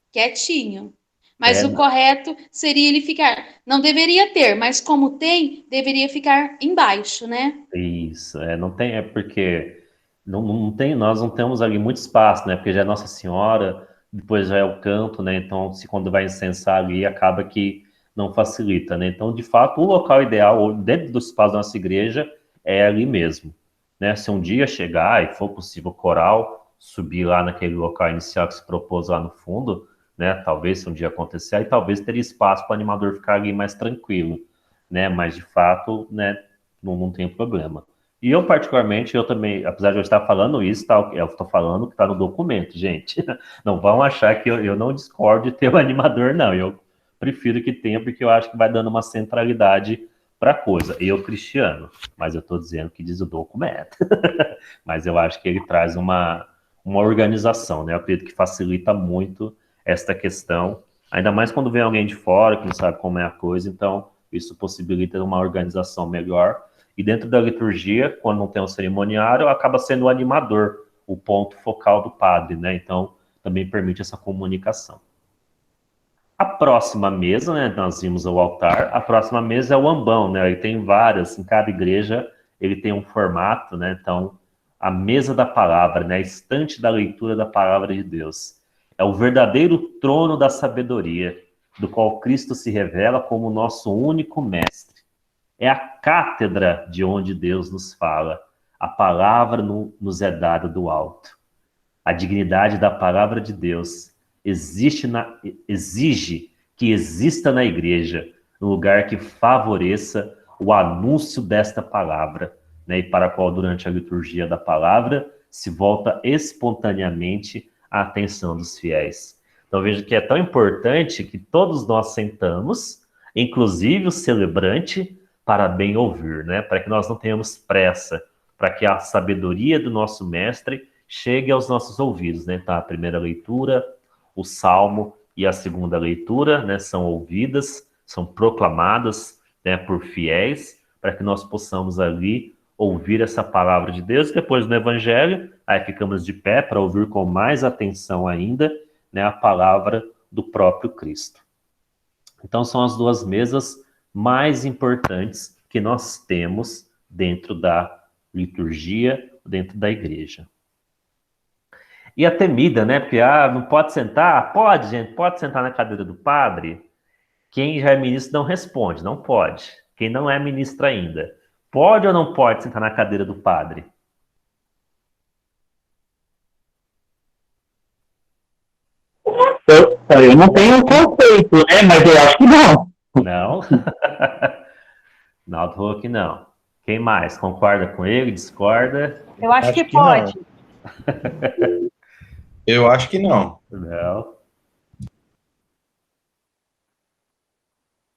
quietinho. Mas o correto seria ele ficar, não deveria ter, mas como tem, deveria ficar embaixo, né? Isso, não tem, porque não tem, nós não temos ali muito espaço, né? Porque já é Nossa Senhora, depois já é o canto, né? Então, quando vai incensar ali, acaba que não facilita, né? Então, de fato, o local ideal, dentro do espaço da nossa igreja, é ali mesmo, né? Se um dia chegar e for possível o coral subir lá naquele local inicial que se propôs lá no fundo, né? Talvez se um dia acontecer, aí talvez teria espaço para o animador ficar ali mais tranquilo, né? Mas de fato, né? Não tem problema. E eu particularmente, eu também, apesar de eu estar falando isso, eu estou falando que está no documento, gente. Não vão achar que eu não discordo de ter o animador, não. Eu prefiro que tenha, porque eu acho que vai dando uma centralidade para a coisa. Eu, Cristiano, mas eu estou dizendo que diz o documento. Mas eu acho que ele traz uma organização, né? Eu acredito que facilita muito esta questão, ainda mais quando vem alguém de fora que não sabe como é a coisa, então isso possibilita uma organização melhor. E dentro da liturgia, quando não tem um cerimoniário, acaba sendo o animador, o ponto focal do padre, né? Então também permite essa comunicação. A próxima mesa, né? Nós vimos o altar, a próxima mesa é o ambão, né? Ele tem várias, em cada igreja ele tem um formato, né? Então, a mesa da palavra, né? A estante da leitura da palavra de Deus. É o verdadeiro trono da sabedoria, do qual Cristo se revela como nosso único mestre. É a cátedra de onde Deus nos fala. A palavra nos é dada do alto. A dignidade da palavra de Deus exige que exista na igreja num lugar que favoreça o anúncio desta palavra, né, e para a qual, durante a liturgia da palavra, se volta espontaneamente a atenção dos fiéis. Então, veja que é tão importante que todos nós sentamos, inclusive o celebrante, para bem ouvir, né? Para que nós não tenhamos pressa, para que a sabedoria do nosso mestre chegue aos nossos ouvidos, né? Então, a primeira leitura, o salmo e a segunda leitura, né, são ouvidas, são proclamadas, né, por fiéis, para que nós possamos ali ouvir essa palavra de Deus. Depois no Evangelho, aí ficamos de pé para ouvir com mais atenção ainda, né, a palavra do próprio Cristo. Então são as duas mesas mais importantes que nós temos dentro da liturgia, dentro da igreja. E a temida, né? Porque não pode sentar? Pode, gente, pode sentar na cadeira do padre. Quem já é ministro não responde, não pode. Quem não é ministro ainda, pode ou não pode sentar na cadeira do padre? Eu não tenho conceito, né? Mas eu acho que não. Não? Naldo falou que não. Quem mais? Concorda com ele? Discorda? Eu acho que pode. Eu acho que não. Não.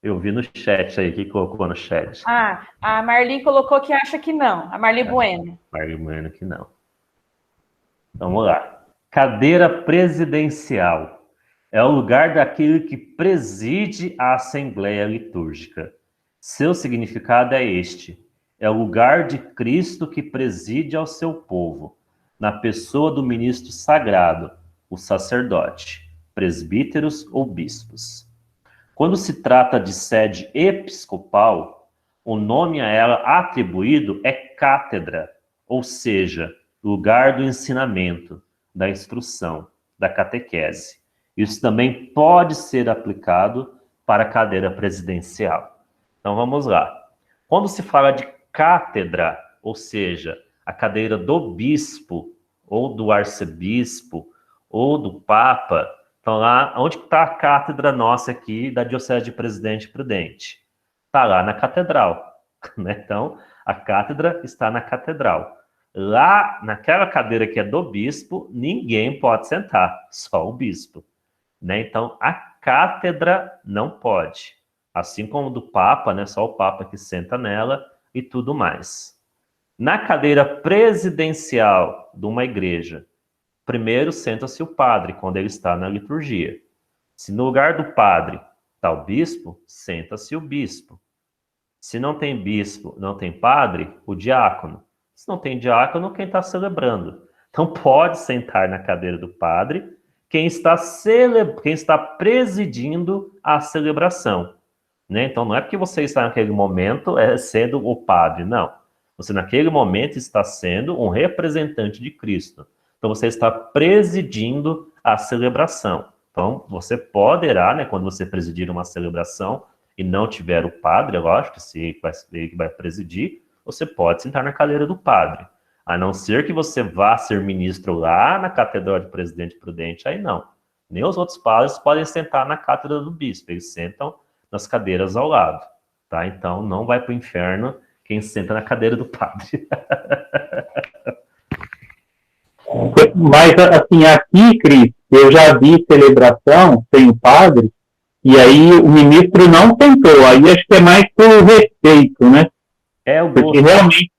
Eu vi no chat aí, que colocou no chat. A Marli colocou que acha que não. A Marli Bueno. Marli Bueno que não. Vamos lá. Cadeira presidencial. É o lugar daquele que preside a Assembleia Litúrgica. Seu significado é este. É o lugar de Cristo que preside ao seu povo, na pessoa do ministro sagrado, o sacerdote, presbíteros ou bispos. Quando se trata de sede episcopal, o nome a ela atribuído é cátedra, ou seja, lugar do ensinamento, da instrução, da catequese. Isso também pode ser aplicado para a cadeira presidencial. Então vamos lá. Quando se fala de cátedra, ou seja, a cadeira do bispo, ou do arcebispo, ou do papa, então lá, onde está a cátedra nossa aqui da Diocese de Presidente Prudente? Está lá na catedral, né? Então, a cátedra está na catedral. Lá, naquela cadeira que é do bispo, ninguém pode sentar, só o bispo, né? Então, a cátedra não pode. Assim como do papa, né? Só o papa que senta nela e tudo mais. Na cadeira presidencial de uma igreja, primeiro senta-se o padre, quando ele está na liturgia. Se no lugar do padre está o bispo, senta-se o bispo. Se não tem bispo, não tem padre, o diácono. Se não tem diácono, quem está celebrando. Então pode sentar na cadeira do padre quem está presidindo a celebração. Né? Então não é porque você está naquele momento sendo o padre, não. Você naquele momento está sendo um representante de Cristo. Então você está presidindo a celebração. Então você poderá, né, quando você presidir uma celebração e não tiver o padre, lógico, se ele vai presidir, você pode sentar na cadeira do padre. A não ser que você vá ser ministro lá na Catedral de Presidente Prudente, aí não. Nem os outros padres podem sentar na cátedra do bispo, eles sentam nas cadeiras ao lado, tá? Então não vai para o inferno quem senta na cadeira do padre. Mas, assim, aqui, Cris, eu já vi celebração sem o padre, e aí o ministro não sentou. Aí acho que é mais por respeito, né? O porque realmente...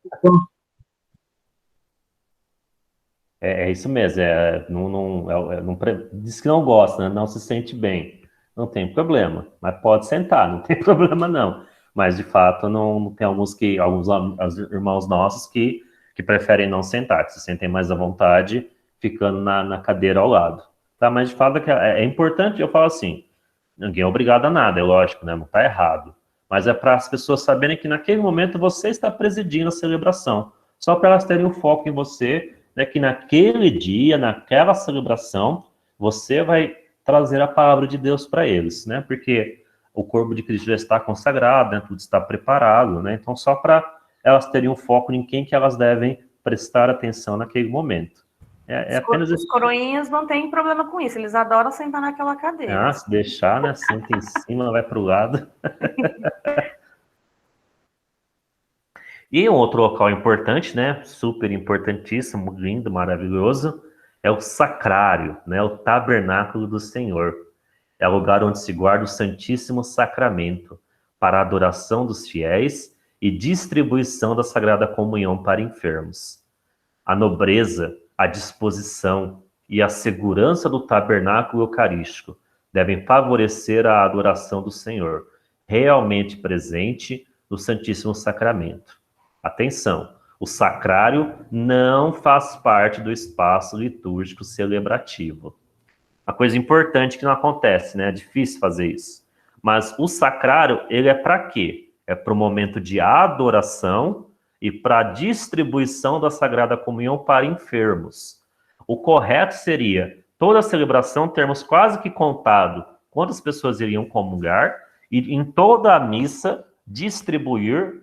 É isso mesmo. Diz que não gosta, né? Não se sente bem. Não tem problema. Mas pode sentar, não tem problema não. Mas, de fato, não tem alguns irmãos nossos que preferem não sentar, que se sentem mais à vontade ficando na cadeira ao lado. Tá? Mas, de fato, é importante, eu falo assim, ninguém é obrigado a nada, é lógico, né? Não está errado. Mas é para as pessoas saberem que naquele momento você está presidindo a celebração. Só para elas terem o foco em você, né? Que naquele dia, naquela celebração, você vai trazer a palavra de Deus para eles, né? Porque o corpo de Cristo já está consagrado, né? Tudo está preparado, né? Então, só para elas terem um foco em quem que elas devem prestar atenção naquele momento. É apenas Os coroinhas não têm problema com isso, eles adoram sentar naquela cadeira. se deixar, né? Senta em cima, vai para o lado. E um outro local importante, né? Super importantíssimo, lindo, maravilhoso, é o sacrário, né? O tabernáculo do Senhor. É o lugar onde se guarda o Santíssimo Sacramento para a adoração dos fiéis e distribuição da Sagrada Comunhão para enfermos. A nobreza, a disposição e a segurança do tabernáculo eucarístico devem favorecer a adoração do Senhor, realmente presente no Santíssimo Sacramento. Atenção, o sacrário não faz parte do espaço litúrgico celebrativo. Uma coisa importante que não acontece, né? É difícil fazer isso. Mas o sacrário, ele é para quê? É para o momento de adoração e para a distribuição da Sagrada Comunhão para enfermos. O correto seria, toda a celebração, termos quase que contado quantas pessoas iriam comungar e em toda a missa distribuir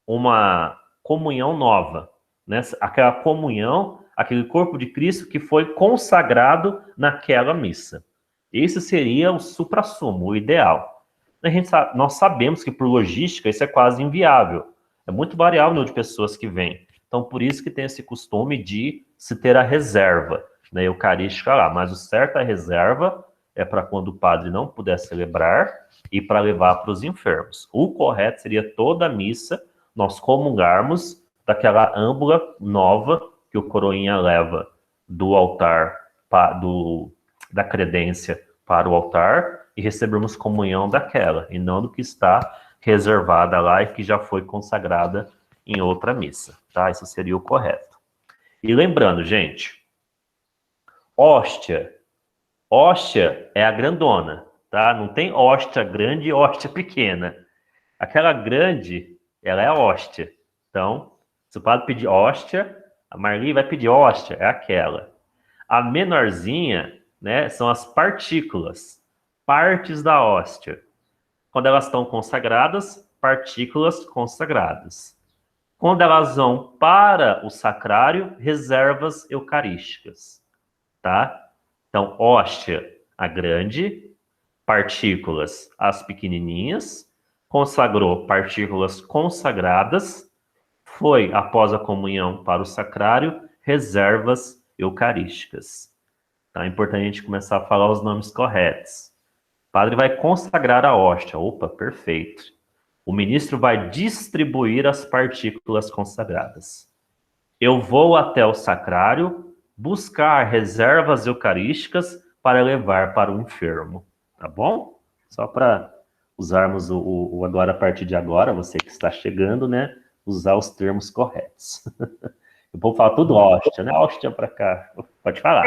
uma comunhão nova, né? Aquela comunhão, aquele corpo de Cristo que foi consagrado naquela missa. Esse seria o suprassumo, o ideal. Nós sabemos que por logística isso é quase inviável. É muito variável o número de pessoas que vêm. Então, por isso que tem esse costume de se ter a reserva, né, eucarística lá. Mas o certo, a reserva é para quando o padre não puder celebrar e para levar para os enfermos. O correto seria toda a missa nós comungarmos daquela âmbula nova que o coroinha leva do altar, da credência para o altar e recebermos comunhão daquela, e não do que está reservada lá e que já foi consagrada em outra missa, tá? Isso seria o correto. E lembrando, gente, hóstia é a grandona, tá? Não tem hóstia grande e hóstia pequena. Aquela grande, ela é a hóstia. Então, se o padre pedir hóstia, a Marli vai pedir hóstia, é aquela. A menorzinha, né, são as partículas, partes da hóstia. Quando elas estão consagradas, partículas consagradas. Quando elas vão para o sacrário, reservas eucarísticas, tá? Então, hóstia, a grande, partículas, as pequenininhas, consagrou partículas consagradas, foi, após a comunhão para o sacrário, reservas eucarísticas. Tá? É importante a gente começar a falar os nomes corretos. O padre vai consagrar a hóstia. Opa, perfeito. O ministro vai distribuir as partículas consagradas. Eu vou até o sacrário buscar reservas eucarísticas para levar para o enfermo. Tá bom? Só para usarmos o agora a partir de agora, você que está chegando, né? Usar os termos corretos. Eu vou falar tudo hóstia, né? Hóstia para cá. Pode falar.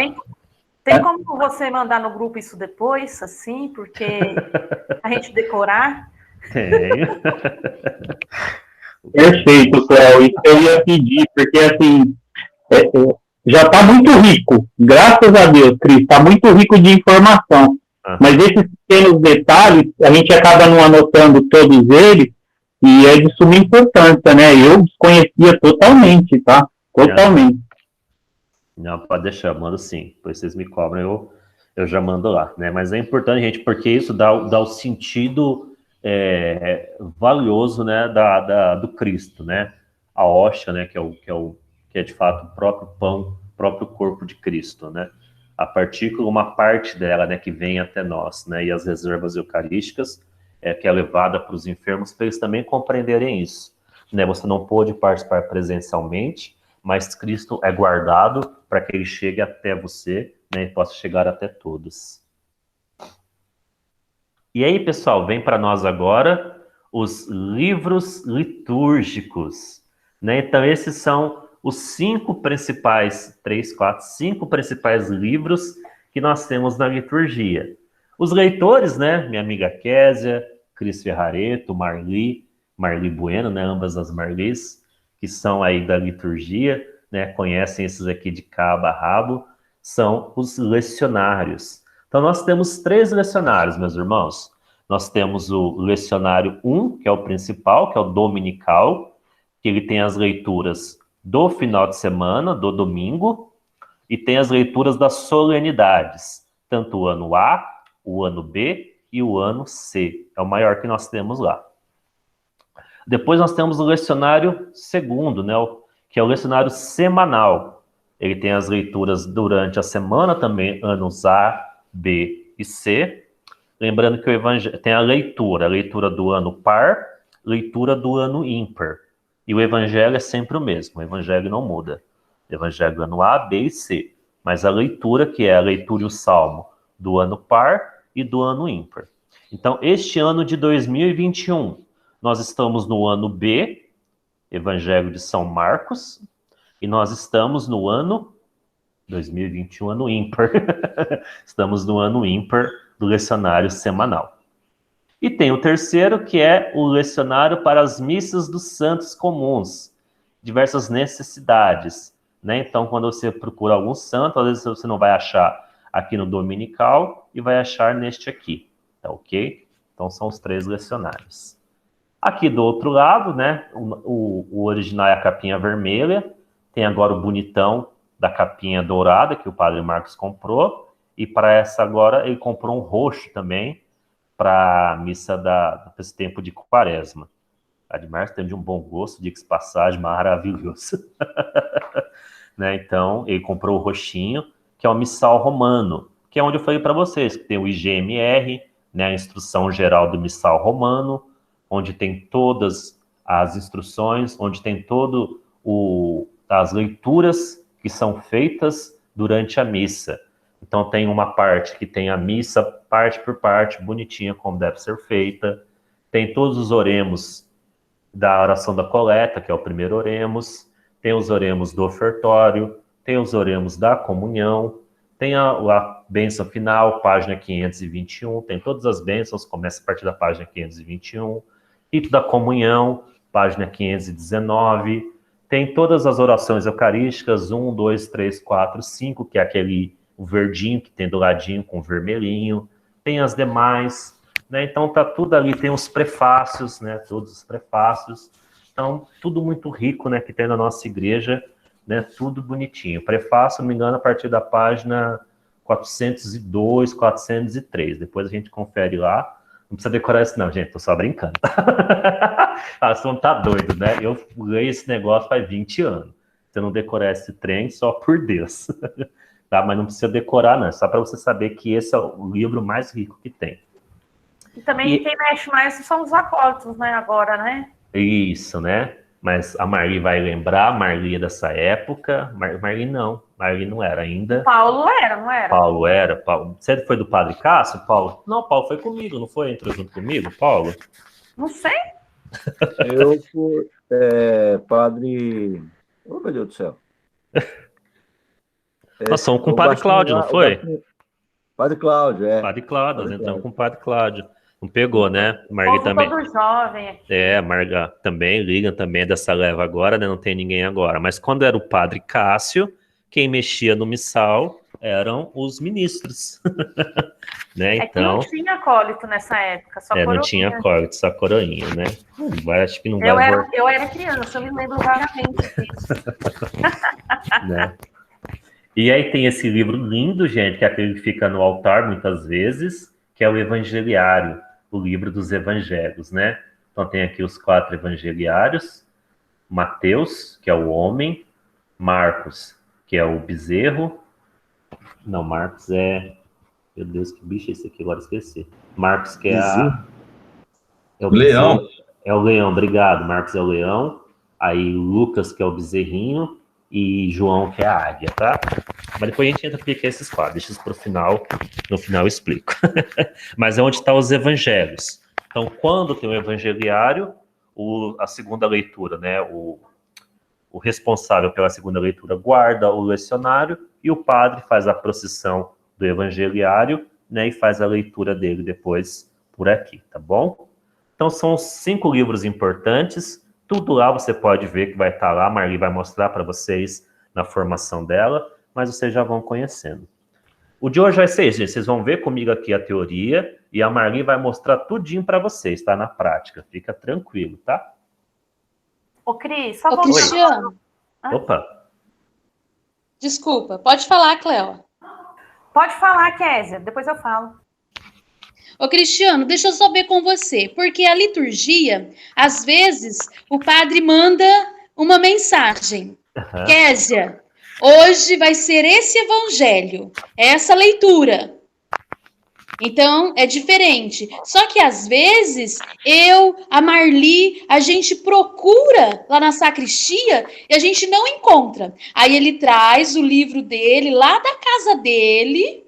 Tem como você mandar no grupo isso depois, assim, porque a gente decorar? Tenho. Perfeito, Cléo. Isso eu ia pedir, porque assim, já está muito rico, graças a Deus, Cris, está muito rico de informação. Mas esses pequenos detalhes, a gente acaba não anotando todos eles, e é de suma importância, né? Eu desconhecia totalmente, tá? Totalmente. Não, pode deixar, mando sim. Depois vocês me cobram, eu já mando lá, né? Mas é importante, gente, porque isso dá o sentido valioso, né, do Cristo, né? A hóstia, né, que é de fato o próprio pão, o próprio corpo de Cristo, né? A partícula, uma parte dela, né, que vem até nós, né? E as reservas eucarísticas, que é levada para os enfermos, para eles também compreenderem isso, né? Você não pôde participar presencialmente, mas Cristo é guardado para que ele chegue até você, né, e possa chegar até todos. E aí, pessoal, vem para nós agora os livros litúrgicos, né? Então, esses são os 5 principais livros que nós temos na liturgia. Os leitores, né? Minha amiga Késia, Cris Ferrareto, Marli Bueno, né? Ambas as Marlis, que são aí da liturgia, né? Conhecem esses aqui de cabo a rabo, são os lecionários. Então, nós temos 3 lecionários, meus irmãos. Nós temos o lecionário 1, que é o principal, que é o dominical, que ele tem as leituras do final de semana, do domingo, e tem as leituras das solenidades, tanto o ano A, o ano B e o ano C. É o maior que nós temos lá. Depois nós temos o lecionário segundo, né, que é o lecionário semanal. Ele tem as leituras durante a semana também, anos A, B e C. Lembrando que o evangelho tem a leitura do ano par, leitura do ano ímpar. E o evangelho é sempre o mesmo, o evangelho não muda. O evangelho do ano A, B e C. Mas a leitura, que é a leitura e o salmo do ano par e do ano ímpar. Então, este ano de 2021, nós estamos no ano B, Evangelho de São Marcos, e nós estamos no ano 2021, ano ímpar. Estamos no ano ímpar do lecionário semanal. E tem o terceiro, que é o lecionário para as missas dos santos comuns, diversas necessidades, né? Então, quando você procura algum santo, às vezes você não vai achar aqui no dominical e vai achar neste aqui, tá ok? Então, são os 3 lecionários. Aqui do outro lado, né, o original é a capinha vermelha, tem agora o bonitão da capinha dourada que o Padre Marcos comprou, e para essa agora ele comprou um roxo também para a missa desse tempo de quaresma. A de Marcos tem de um bom gosto, diga-se passagem, maravilhoso. Né, então, ele comprou o roxinho, que é o missal romano, que é onde eu falei para vocês, que tem o IGMR, né, a instrução geral do missal romano, onde tem todas as instruções, onde tem as leituras que são feitas durante a missa. Então tem uma parte que tem a missa, parte por parte, bonitinha, como deve ser feita. Tem todos os oremos da oração da coleta, que é o primeiro oremos. Tem os oremos do ofertório, tem os oremos da comunhão, tem a bênção final, página 521, tem todas as bênçãos, começa a partir da página 521. Rito da comunhão, página 519. Tem todas as orações eucarísticas, 1, 2, 3, 4, 5, que é o verdinho que tem do ladinho com o vermelhinho. Tem as demais, né? Então tá tudo ali, tem os prefácios, né? Todos os prefácios. Então, tudo muito rico, né? Que tem na nossa igreja, né? Tudo bonitinho. Prefácio, não me engano, a partir da página 402, 403. Depois a gente confere lá. Não precisa decorar isso não, gente, tô só brincando. Ah, você não tá doido, né? Eu leio esse negócio faz 20 anos. Você não decorar esse trem, só por Deus. Tá? Mas não precisa decorar, não. É só para você saber que esse é o livro mais rico que tem. E também quem mexe mais são os acólitos, né? Agora, né? Isso, né? Mas a Marli vai lembrar, a Marli é dessa época. Marli não era ainda. Paulo era, não era? Paulo era. Paulo. Você foi do Padre Cássio, Paulo? Não, Paulo foi comigo, não foi? Entrou junto comigo, Paulo? Não sei. Eu fui Padre... Oh, meu Deus do céu. Nós somos com o Padre Cláudio, não foi? Padre Cláudio, é. Padre Cláudio, nós entramos com o Padre Cláudio. Não pegou, né? Marli também. Todo jovem aqui. Marga também, Liga também é dessa leva agora, né? Não tem ninguém agora. Mas quando era o Padre Cássio, quem mexia no missal eram os ministros. Né? Então, que não tinha acólito nessa época, só coroinha. Não tinha acólito, só coroinha, né? Acho que não vai... Eu era criança, eu me lembro vagamente disso. Né? E aí tem esse livro lindo, gente, que é aquele que fica no altar muitas vezes, que é o Evangeliário, o livro dos evangelhos, né? Então tem aqui os 4 evangeliários: Mateus, que é o homem; Marcos, que é o bezerro. Não, Marcos é... Meu Deus, que bicho é esse aqui? Agora esqueci. Marcos, que é o leão. É o leão, obrigado. Marcos é o leão. Aí Lucas, que é o bezerrinho. E João, que é a águia, tá? Mas depois a gente entra porque esses 4. Deixa isso pro final. No final eu explico. Mas é onde estão os evangelhos. Então, quando tem o evangeliário, a segunda leitura, né? O responsável pela segunda leitura guarda o lecionário e o padre faz a procissão do evangeliário, né? E faz a leitura dele depois por aqui, tá bom? Então, são 5 livros importantes. Tudo lá você pode ver que vai estar lá. A Marli vai mostrar para vocês na formação dela, mas vocês já vão conhecendo. O de hoje vai ser isso, gente. Vocês vão ver comigo aqui a teoria e a Marli vai mostrar tudinho para vocês, tá? Na prática. Fica tranquilo, tá? Ô, Cris, só Ô, Cristiano. Opa. Desculpa, pode falar, Cléo. Pode falar, Kézia, depois eu falo. Ô, Cristiano, deixa eu só ver com você, porque a liturgia, às vezes, o padre manda uma mensagem. Kézia, hoje vai ser esse evangelho, essa leitura. Então, é diferente. Só que, às vezes, eu, a Marli, a gente procura lá na sacristia e a gente não encontra. Aí ele traz o livro dele, lá da casa dele,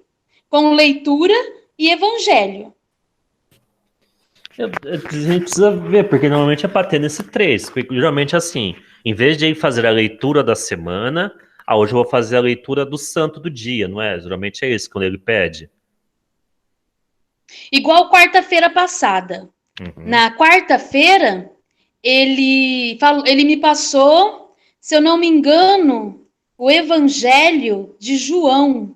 com leitura e evangelho. A gente precisa ver, porque normalmente é para ter nesse 3. Porque, geralmente, assim, em vez de ir fazer a leitura da semana, hoje eu vou fazer a leitura do santo do dia, não é? Geralmente é isso, quando ele pede. Igual quarta-feira passada. Na quarta-feira, ele me passou, se eu não me engano, o evangelho de João,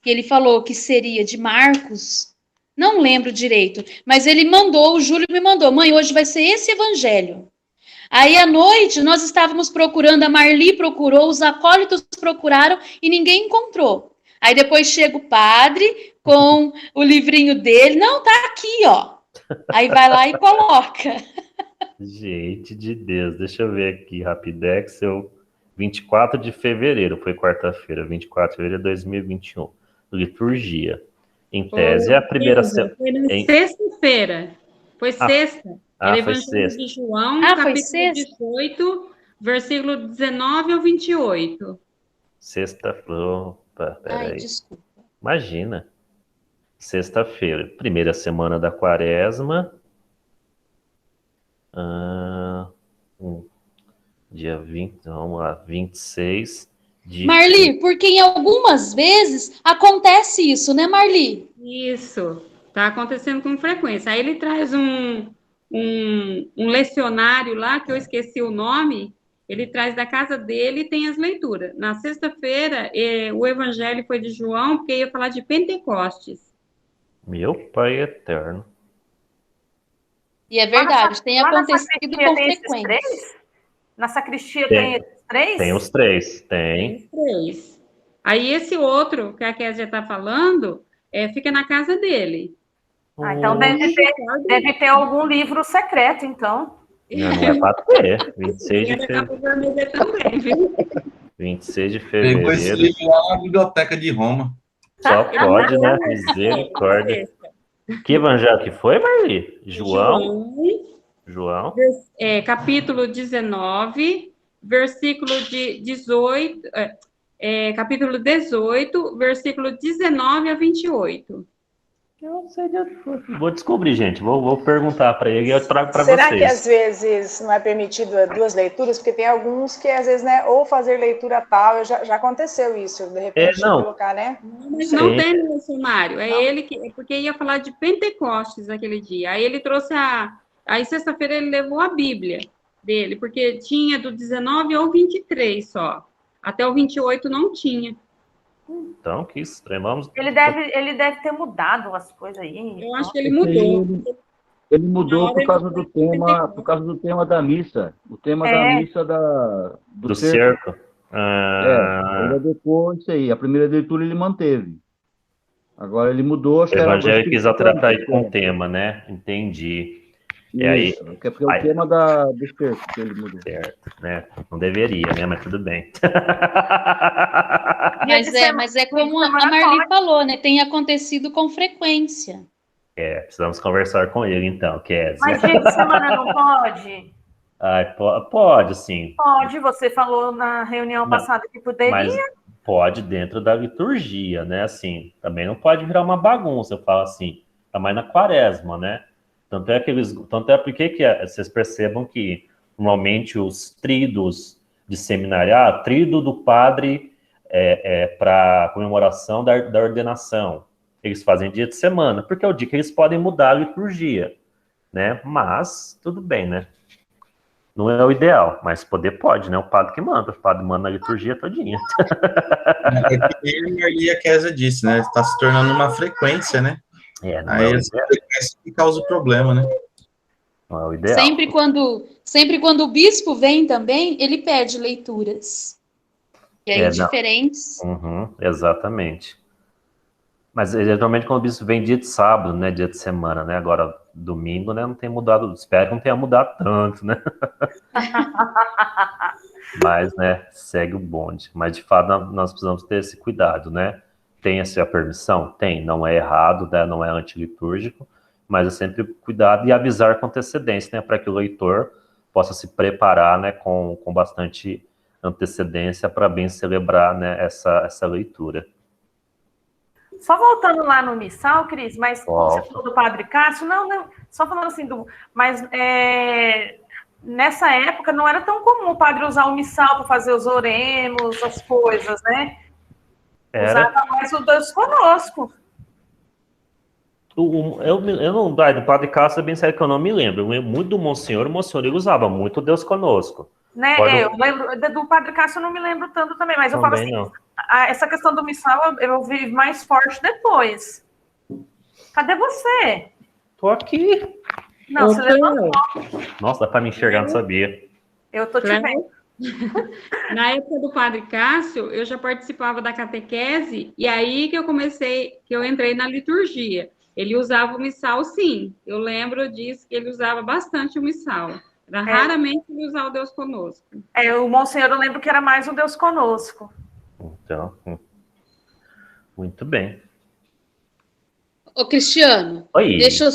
que ele falou que seria de Marcos. Não lembro direito, mas ele mandou, o Júlio me mandou, mãe, hoje vai ser esse evangelho. Aí, à noite, nós estávamos procurando, a Marli procurou, os acólitos procuraram e ninguém encontrou. Aí depois chega o padre com o livrinho dele. Não, tá aqui, ó. Aí vai lá e coloca. Gente de Deus, deixa eu ver aqui, Rapidex, 24 de fevereiro, foi quarta-feira, 24 de fevereiro de 2021. Liturgia. Em tese, é a primeira semana. Foi na sexta-feira. Foi sexta. Era foi Evangelho sexta. de João, foi capítulo sexta? 18, versículo 19 ao 28. Sexta-feira. Opa, peraí. Desculpa. Imagina. Sexta-feira, primeira semana da quaresma. Dia 20, vamos lá, 26 de... Marli, porque em algumas vezes acontece isso, né, Marli? Isso, tá acontecendo com frequência. Aí ele traz um lecionário lá, que eu esqueci o nome, ele traz da casa dele e tem as leituras. Na sexta-feira, o evangelho foi de João, porque ia falar de Pentecostes. Meu Pai eterno. E é verdade, tem acontecido com frequência. Na sacristia tem esses 3? Tem os 3, tem. Os 3. Aí esse outro, que a Kézia está falando, fica na casa dele. Então deve ter algum livro secreto, então. Não é para ter. 26 de fevereiro. Também, viu? 26 de Pegou esse fevereiro. livro lá na biblioteca de Roma. Só pode, né? Misericórdia. Que evangelho que foi, Marli? João. Capítulo 19, versículo de 18. Capítulo 18, versículo 19 a 28. Eu não sei de onde foi. Vou descobrir, gente. Vou perguntar para ele e eu trago para vocês. Será que às vezes não é permitido 2 leituras? Porque tem alguns que às vezes, né, ou fazer leitura tal, já aconteceu isso, de repente colocar, né? Mas não tem no dicionário. Ele que, porque ia falar de Pentecostes aquele dia. Aí ele trouxe aí sexta-feira ele levou a Bíblia dele, porque tinha do 19 ao 23 só. Até o 28 não tinha. Então, que estranho. Ele deve ter mudado as coisas aí. Eu acho que ele mudou. Ele mudou por causa do tema da missa. O tema da missa do cerco. Ele adequou isso aí. A primeira leitura ele manteve. Agora ele mudou. O evangelho quis tratar aí com o tema, né? Entendi. Isso, aí, porque é o tema do cerco que ele mudou. Certo, né? Não deveria, né? Mas tudo bem. Mas é como a Marli falou, né? Tem acontecido com frequência. Precisamos conversar com ele, então, Kézia. Mas dia de semana não pode? Pode, sim. Pode, você falou na reunião passada que poderia. Mas pode dentro da liturgia, né? Assim, também não pode virar uma bagunça, eu falo assim, tá mais na quaresma, né? Tanto é porque vocês percebam que normalmente os tridos de seminário, trido do padre para comemoração da ordenação, eles fazem dia de semana, porque é o dia que eles podem mudar a liturgia, né? Mas, tudo bem, né? Não é o ideal, mas poder pode, né? O padre que manda, o padre manda a liturgia todinha. E a Kézia disse, né? Está se tornando uma frequência, né? Aí essa frequência que causa o problema, né? Não é o ideal. Sempre quando o bispo vem também, ele pede leituras. E aí, diferentes. Exatamente. Mas geralmente quando isso vem dia de sábado, né? Dia de semana, né? Agora, domingo, né? Não tem mudado. Espero que não tenha mudado tanto, né? Mas, né? Segue o bonde. Mas, de fato, nós precisamos ter esse cuidado, né? Tem essa permissão? Tem. Não é errado, né? Não é antilitúrgico. Mas é sempre cuidado e avisar com antecedência, né? Para que o leitor possa se preparar, né? Com bastante antecedência para bem celebrar, né? Essa leitura. Só voltando lá no missal, Cris, mas você falou do Padre Cássio, não, só falando assim, mas nessa época não era tão comum o padre usar o missal para fazer os oremos, as coisas, né? Usava mais o Deus conosco. Eu não, do Padre Cássio é bem sério que eu não me lembro. Eu lembro muito do Monsenhor, o Monsenhor ele usava muito o Deus conosco. Né? Eu lembro do Padre Cássio, eu não me lembro tanto também, mas eu falo assim, essa questão do missal eu vi mais forte depois. Cadê você? Tô aqui. Não, você levantou. Nossa, dá pra me enxergar, não sabia. Eu tô te vendo. Na época do Padre Cássio, eu já participava da catequese, e aí que eu entrei na liturgia. Ele usava o missal, sim. Eu lembro disso, que ele usava bastante o missal. Raramente ele usava o Deus conosco. O Monsenhor, eu lembro que era mais um Deus conosco. Então, muito bem. Ô, Cristiano, Oi. Deixa eu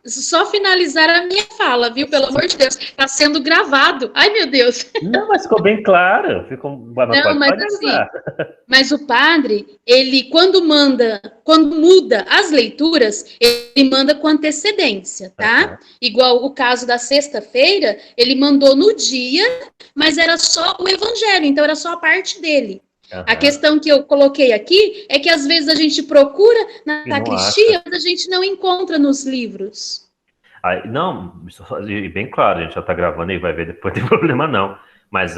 só finalizar a minha fala, viu? Pelo amor de Deus, está sendo gravado. Ai, meu Deus. Não, mas ficou bem claro. Mas o padre, ele quando muda as leituras, ele manda com antecedência, tá? Igual o caso da sexta-feira, ele mandou no dia, mas era só o evangelho, então era só a parte dele. A questão que eu coloquei aqui é que às vezes a gente procura na sacristia, mas a gente não encontra nos livros. Não, bem claro, a gente já está gravando e vai ver depois, não tem problema não. Mas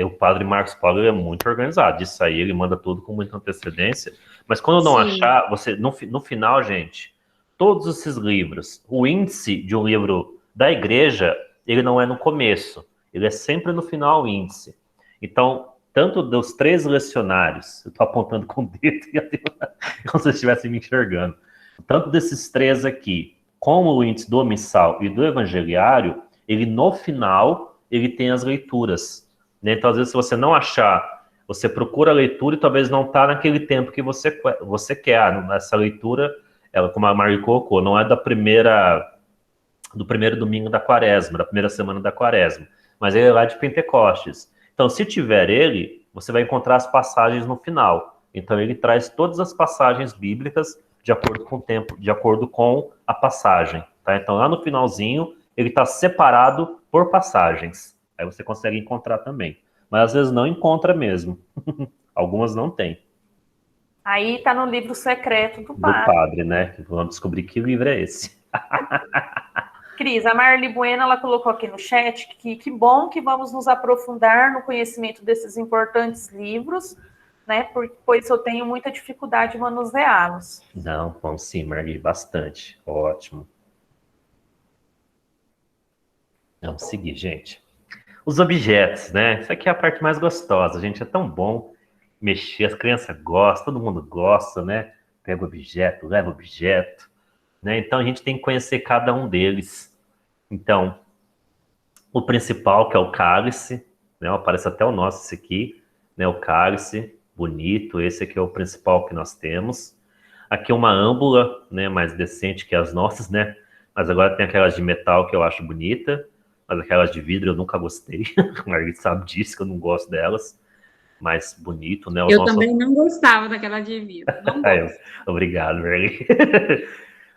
o padre Marcos Paulo é muito organizado. Isso aí ele manda tudo com muita antecedência. Mas quando não achar, você no final, gente, todos esses livros, o índice de um livro da igreja, ele não é no começo, ele é sempre no final o índice. Então, tanto dos 3 lecionários, eu estou apontando com o dedo, como se eu estivesse me enxergando, tanto desses 3 aqui, como o índice do missal e do evangeliário, ele no final, ele tem as leituras. Né? Então, às vezes, se você não achar, você procura a leitura e talvez não está naquele tempo que você quer. Essa leitura, ela, como a Mari colocou, não é do primeiro domingo da quaresma, da primeira semana da quaresma, mas ele é lá de Pentecostes. Então, se tiver ele, você vai encontrar as passagens no final. Então, ele traz todas as passagens bíblicas de acordo com o tempo, de acordo com a passagem. Tá? Então, lá no finalzinho, ele está separado por passagens. Aí você consegue encontrar também. Mas, às vezes, não encontra mesmo. Algumas não tem. Aí está no livro secreto do padre. Do padre, né? Vamos descobrir que livro é esse. Cris, a Marli Bueno, ela colocou aqui no chat que bom que vamos nos aprofundar no conhecimento desses importantes livros, né? Pois eu tenho muita dificuldade de manuseá-los. Não, vamos sim, Marli, bastante. Ótimo. Vamos seguir, gente. Os objetos, né? Isso aqui é a parte mais gostosa, gente. É tão bom mexer, as crianças gostam, todo mundo gosta, né? Pega o objeto, leva o objeto, né? Então a gente tem que conhecer cada um deles. Então, o principal, que é o cálice, né? Aparece até o nosso esse aqui, né? O cálice, bonito, esse aqui é o principal que nós temos. Aqui uma âmbula, né? Mais decente que as nossas, né? Mas agora tem aquelas de metal que eu acho bonita, mas aquelas de vidro eu nunca gostei. A Margarida sabe disso, que eu não gosto delas. Mas bonito, né? Eu também não gostava daquela de vidro. Obrigado, Margarida.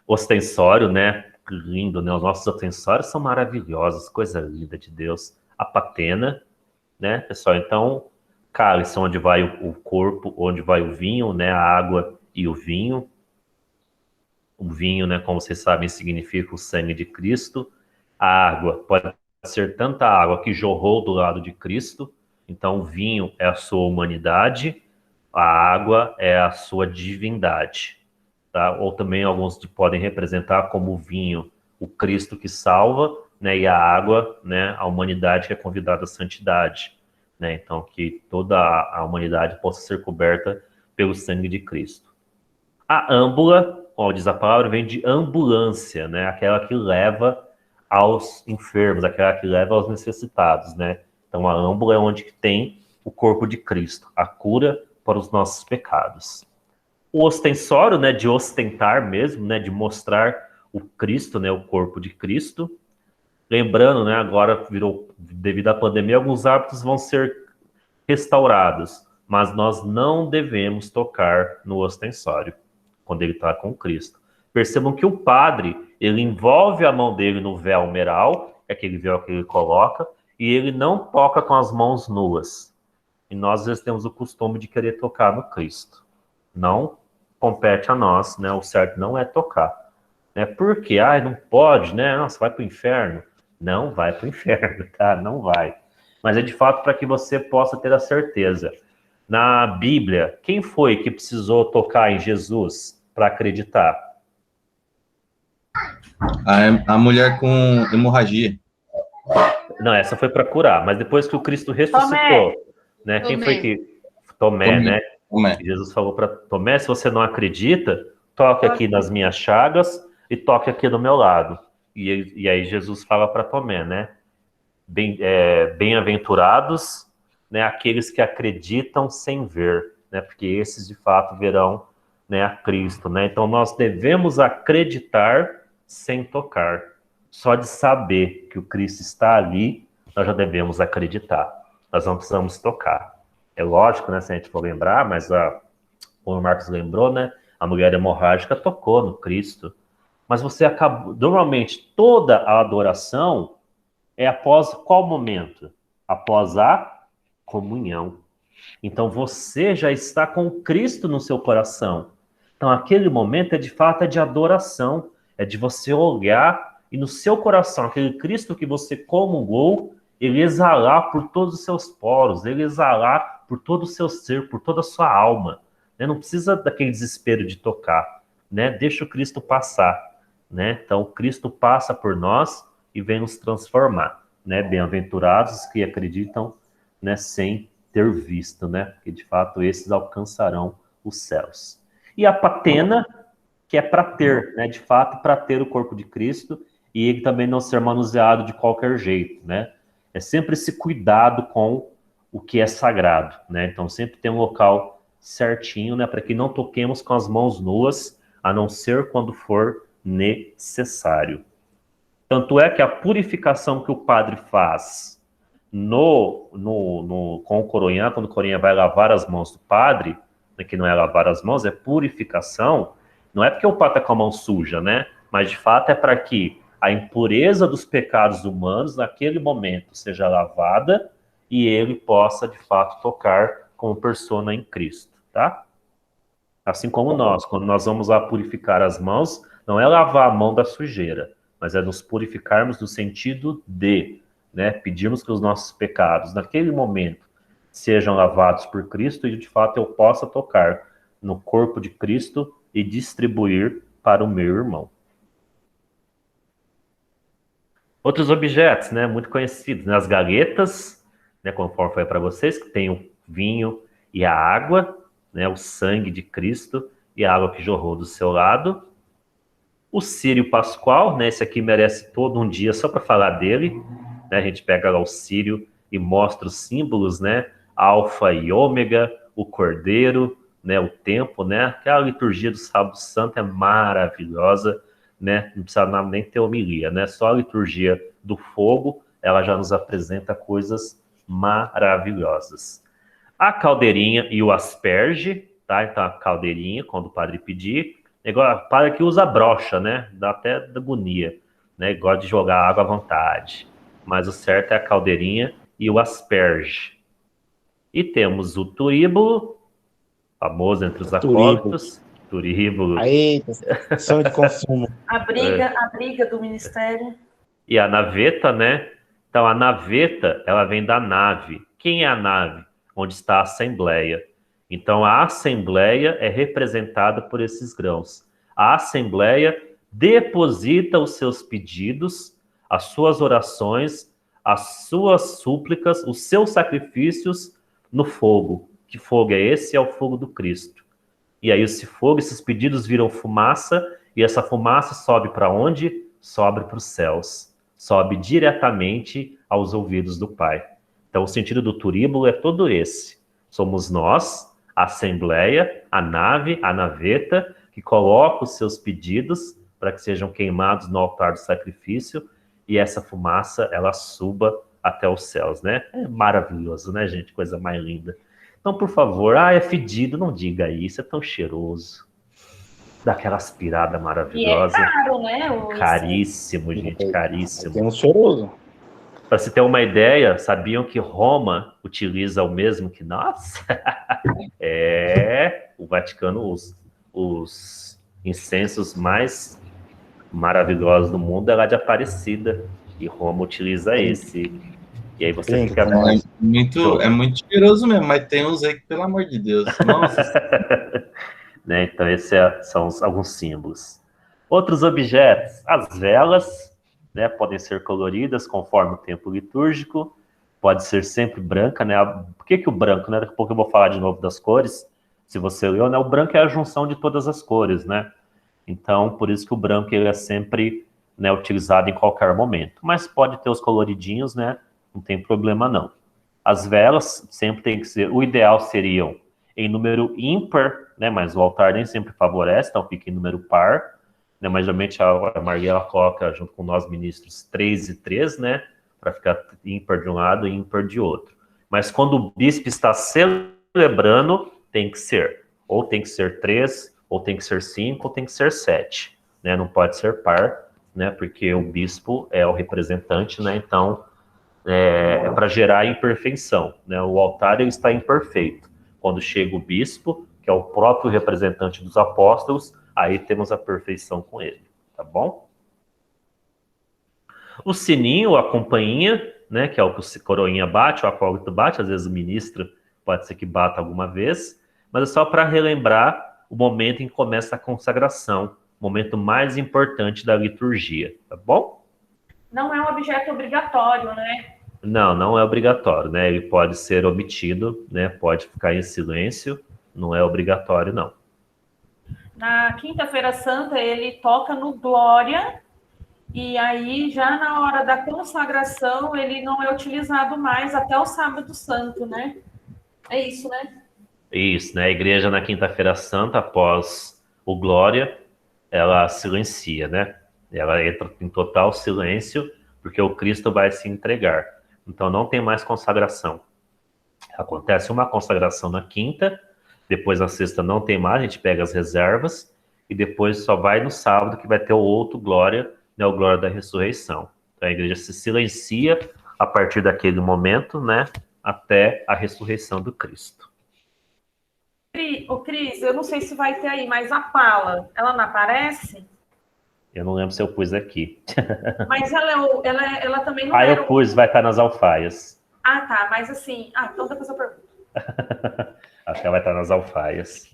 Ostensório, né? Lindo, né? Os nossos ostensórios são maravilhosos, coisa linda de Deus. A patena, né, pessoal? Então, cálice, onde vai o corpo, onde vai o vinho, né? A água e o vinho. O vinho, né, como vocês sabem, significa o sangue de Cristo. A água pode ser tanta água que jorrou do lado de Cristo. Então, o vinho é a sua humanidade, a água é a sua divindade. Tá? Ou também alguns podem representar como o vinho, o Cristo que salva, né? E a água, né? A humanidade que é convidada à santidade. né? Então, que toda a humanidade possa ser coberta pelo sangue de Cristo. A âmbula, como diz a palavra, vem de ambulância, né? Aquela que leva aos enfermos, aquela que leva aos necessitados, né? Então, a âmbula é onde tem o corpo de Cristo, a cura para os nossos pecados. O ostensório, né, de ostentar mesmo, né, de mostrar o Cristo, né, o corpo de Cristo. Lembrando, né, agora virou, devido à pandemia, alguns hábitos vão ser restaurados, mas nós não devemos tocar no ostensório quando ele está com Cristo. Percebam que o padre, ele envolve a mão dele no véu meral, é aquele véu que ele coloca, e ele não toca com as mãos nuas. E nós, às vezes, temos o costume de querer tocar no Cristo. Não compete a nós, né? O certo não é tocar. Né? Por quê? Ah, não pode, né? Nossa, vai para o inferno. Não vai para o inferno, tá? Não vai. Mas é de fato para que você possa ter a certeza. Na Bíblia, quem foi que precisou tocar em Jesus para acreditar? A mulher com hemorragia. Não, essa foi para curar, mas depois que o Cristo ressuscitou, né? Quem foi que... Tomé, né? Tomé. Jesus falou para Tomé, se você não acredita, toque aqui nas minhas chagas e toque aqui do meu lado. E aí Jesus fala para Tomé, né? Bem-aventurados, né, aqueles que acreditam sem ver, né? Porque esses de fato verão, né, a Cristo, né? Então nós devemos acreditar sem tocar. Só de saber que o Cristo está ali, nós já devemos acreditar. Nós não precisamos tocar. É lógico, né, se a gente for lembrar, mas como o Marcos lembrou, né, a mulher hemorrágica tocou no Cristo. Mas você acaba... Normalmente, toda a adoração é após qual momento? Após a comunhão. Então, você já está com Cristo no seu coração. Então, aquele momento é de fato de adoração. É de você olhar e no seu coração, aquele Cristo que você comungou, ele exalar por todos os seus poros, ele exalar por todo o seu ser, por toda a sua alma. Né? Não precisa daquele desespero de tocar. Né? Deixa o Cristo passar. Né? Então, Cristo passa por nós e vem nos transformar. Né? Bem-aventurados que acreditam, né, sem ter visto, né? Porque, de fato, esses alcançarão os céus. E a patena, que é para ter, né? De fato, para ter o corpo de Cristo e ele também não ser manuseado de qualquer jeito, né? É sempre esse cuidado com o que é sagrado, né? Então, sempre tem um local certinho, né? Para que não toquemos com as mãos nuas, a não ser quando for necessário. Tanto é que a purificação que o padre faz com o coroinha, quando o coroinha vai lavar as mãos do padre, né, que não é lavar as mãos, é purificação, não é porque o padre está com a mão suja, né? Mas de fato é para que a impureza dos pecados humanos naquele momento seja lavada e ele possa de fato tocar como persona em Cristo, tá? Assim como nós, quando nós vamos lá purificar as mãos, não é lavar a mão da sujeira, mas é nos purificarmos no sentido de, né, pedirmos que os nossos pecados, naquele momento, sejam lavados por Cristo e, de fato, eu possa tocar no corpo de Cristo e distribuir para o meu irmão. Outros objetos, né, muito conhecidos, né, as galetas, né, conforme foi para vocês, que tem o vinho e a água, né, o sangue de Cristo e a água que jorrou do seu lado. O círio pascual, né, esse aqui merece todo um dia só para falar dele. Né, a gente pega lá o círio e mostra os símbolos, né, alfa e ômega, o cordeiro, né, o tempo, né, aquela liturgia do sábado santo é maravilhosa, né, não precisa nem ter homilia, né, só a liturgia do fogo, ela já nos apresenta coisas maravilhosas. A caldeirinha e o asperge, tá, então a caldeirinha, quando o padre pedir, é igual, o padre que usa brocha, né, dá até agonia, né, gosta de jogar água à vontade, mas o certo é a caldeirinha e o asperge. E temos o turíbulo, famoso entre os acólitos. Turíbulo. Aí, são de consumo. A briga do ministério. E a naveta, né? Então, a naveta, ela vem da nave. Quem é a nave? Onde está a assembleia. Então, a assembleia é representada por esses grãos. A assembleia deposita os seus pedidos, as suas orações, as suas súplicas, os seus sacrifícios no fogo. Que fogo é esse? É o fogo do Cristo. E aí esse fogo, esses pedidos viram fumaça, e essa fumaça sobe para onde? Sobe para os céus. Sobe diretamente aos ouvidos do Pai. Então o sentido do turíbulo é todo esse. Somos nós, a Assembleia, a nave, a naveta, que coloca os seus pedidos para que sejam queimados no altar do sacrifício, e essa fumaça, ela suba até os céus, né? É maravilhoso, né, gente? Coisa mais linda. Então, por favor, é fedido, não diga isso, é tão cheiroso. Dá aquela aspirada maravilhosa. E é caro, né? Caríssimo, gente, caríssimo. Tem um cheiroso. Para se ter uma ideia, sabiam que Roma utiliza o mesmo que nós? O Vaticano, os incensos mais maravilhosos do mundo é lá de Aparecida, e Roma utiliza esse. E aí você fica... É muito cheiroso mesmo, mas tem uns aí que, pelo amor de Deus, nossa. Né, então esses são alguns símbolos. Outros objetos, as velas, né, podem ser coloridas conforme o tempo litúrgico, pode ser sempre branca, né? Por que o branco, né? Daqui a pouco eu vou falar de novo das cores. Se você leu, né, o branco é a junção de todas as cores, né? Então, por isso que o branco ele é sempre, né, utilizado em qualquer momento. Mas pode ter os coloridinhos, né? Não tem problema não. As velas sempre tem que ser, o ideal seriam em número ímpar, né? Mas o altar nem sempre favorece, então fica em número par, né? Mas geralmente a Mariela coloca junto com nós ministros 3 e 3, né? Para ficar ímpar de um lado e ímpar de outro. Mas quando o bispo está celebrando, tem que ser. Ou tem que ser 3, ou tem que ser 5, ou tem que ser 7. Né? Não pode ser par, né? Porque o bispo é o representante, né? Então, é para gerar imperfeição. Né? O altar ele está imperfeito. Quando chega o bispo, que é o próprio representante dos apóstolos, aí temos a perfeição com ele. Tá bom? O sininho, a campainha, né, que é o que o coroinha bate, o acólito bate, às vezes o ministro pode ser que bata alguma vez, mas é só para relembrar o momento em que começa a consagração, o momento mais importante da liturgia, tá bom? Não é um objeto obrigatório, né? Não é obrigatório, né? Ele pode ser omitido, né? Pode ficar em silêncio, não é obrigatório, não. Na Quinta-feira Santa, ele toca no Glória, e aí, já na hora da consagração, ele não é utilizado mais até o Sábado Santo, né? É isso, né? Isso, né? A igreja na Quinta-feira Santa, após o Glória, ela silencia, né? Ela entra em total silêncio, porque o Cristo vai se entregar. Então, não tem mais consagração. Acontece uma consagração na quinta, depois na sexta não tem mais, a gente pega as reservas, e depois só vai no sábado que vai ter o outro Glória, né, o Glória da Ressurreição. Então, a igreja se silencia a partir daquele momento, né, até a ressurreição do Cristo. Ô, Cris, eu não sei se vai ter aí, mas a pala, ela não aparece? Eu não lembro se eu pus aqui. Mas ela também não eu pus, vai estar nas alfaias. Ah, tá, mas assim... então depois eu pergunto. Acho que ela vai estar nas alfaias.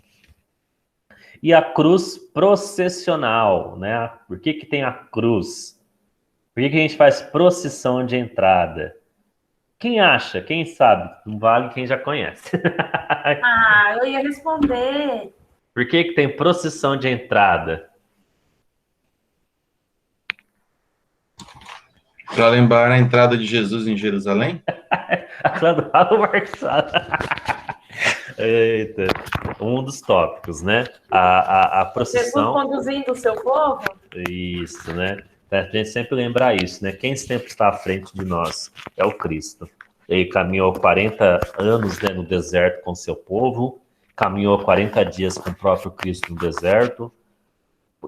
E a cruz processional, né? Por que tem a cruz? Por que a gente faz procissão de entrada? Quem acha? Quem sabe? Não vale quem já conhece. Eu ia responder. Por que tem procissão de entrada? Para lembrar a entrada de Jesus em Jerusalém? Eita, um dos tópicos, né? A procissão... Jesus conduzindo o seu povo? Isso, né? A gente sempre lembrar isso, né? Quem sempre está à frente de nós é o Cristo. Ele caminhou 40 anos, né, no deserto com seu povo, caminhou 40 dias com o próprio Cristo no deserto,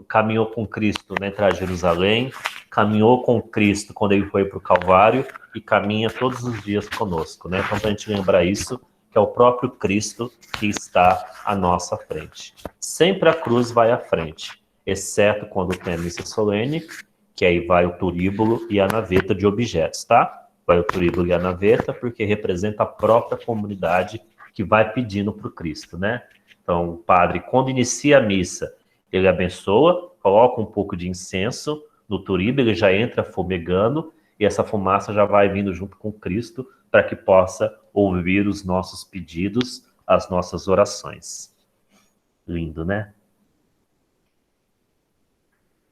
caminhou com Cristo na entrada de Jerusalém, caminhou com Cristo quando ele foi para o Calvário e caminha todos os dias conosco, né? Então, para a gente lembrar isso, que é o próprio Cristo que está à nossa frente. Sempre a cruz vai à frente, exceto quando tem a missa solene, que aí vai o turíbulo e a naveta de objetos, tá? Vai o turíbulo e a naveta, porque representa a própria comunidade que vai pedindo para o Cristo, né? Então, o padre, quando inicia a missa, ele abençoa, coloca um pouco de incenso no turíbulo, ele já entra fumegando, e essa fumaça já vai vindo junto com Cristo para que possa ouvir os nossos pedidos, as nossas orações. Lindo, né?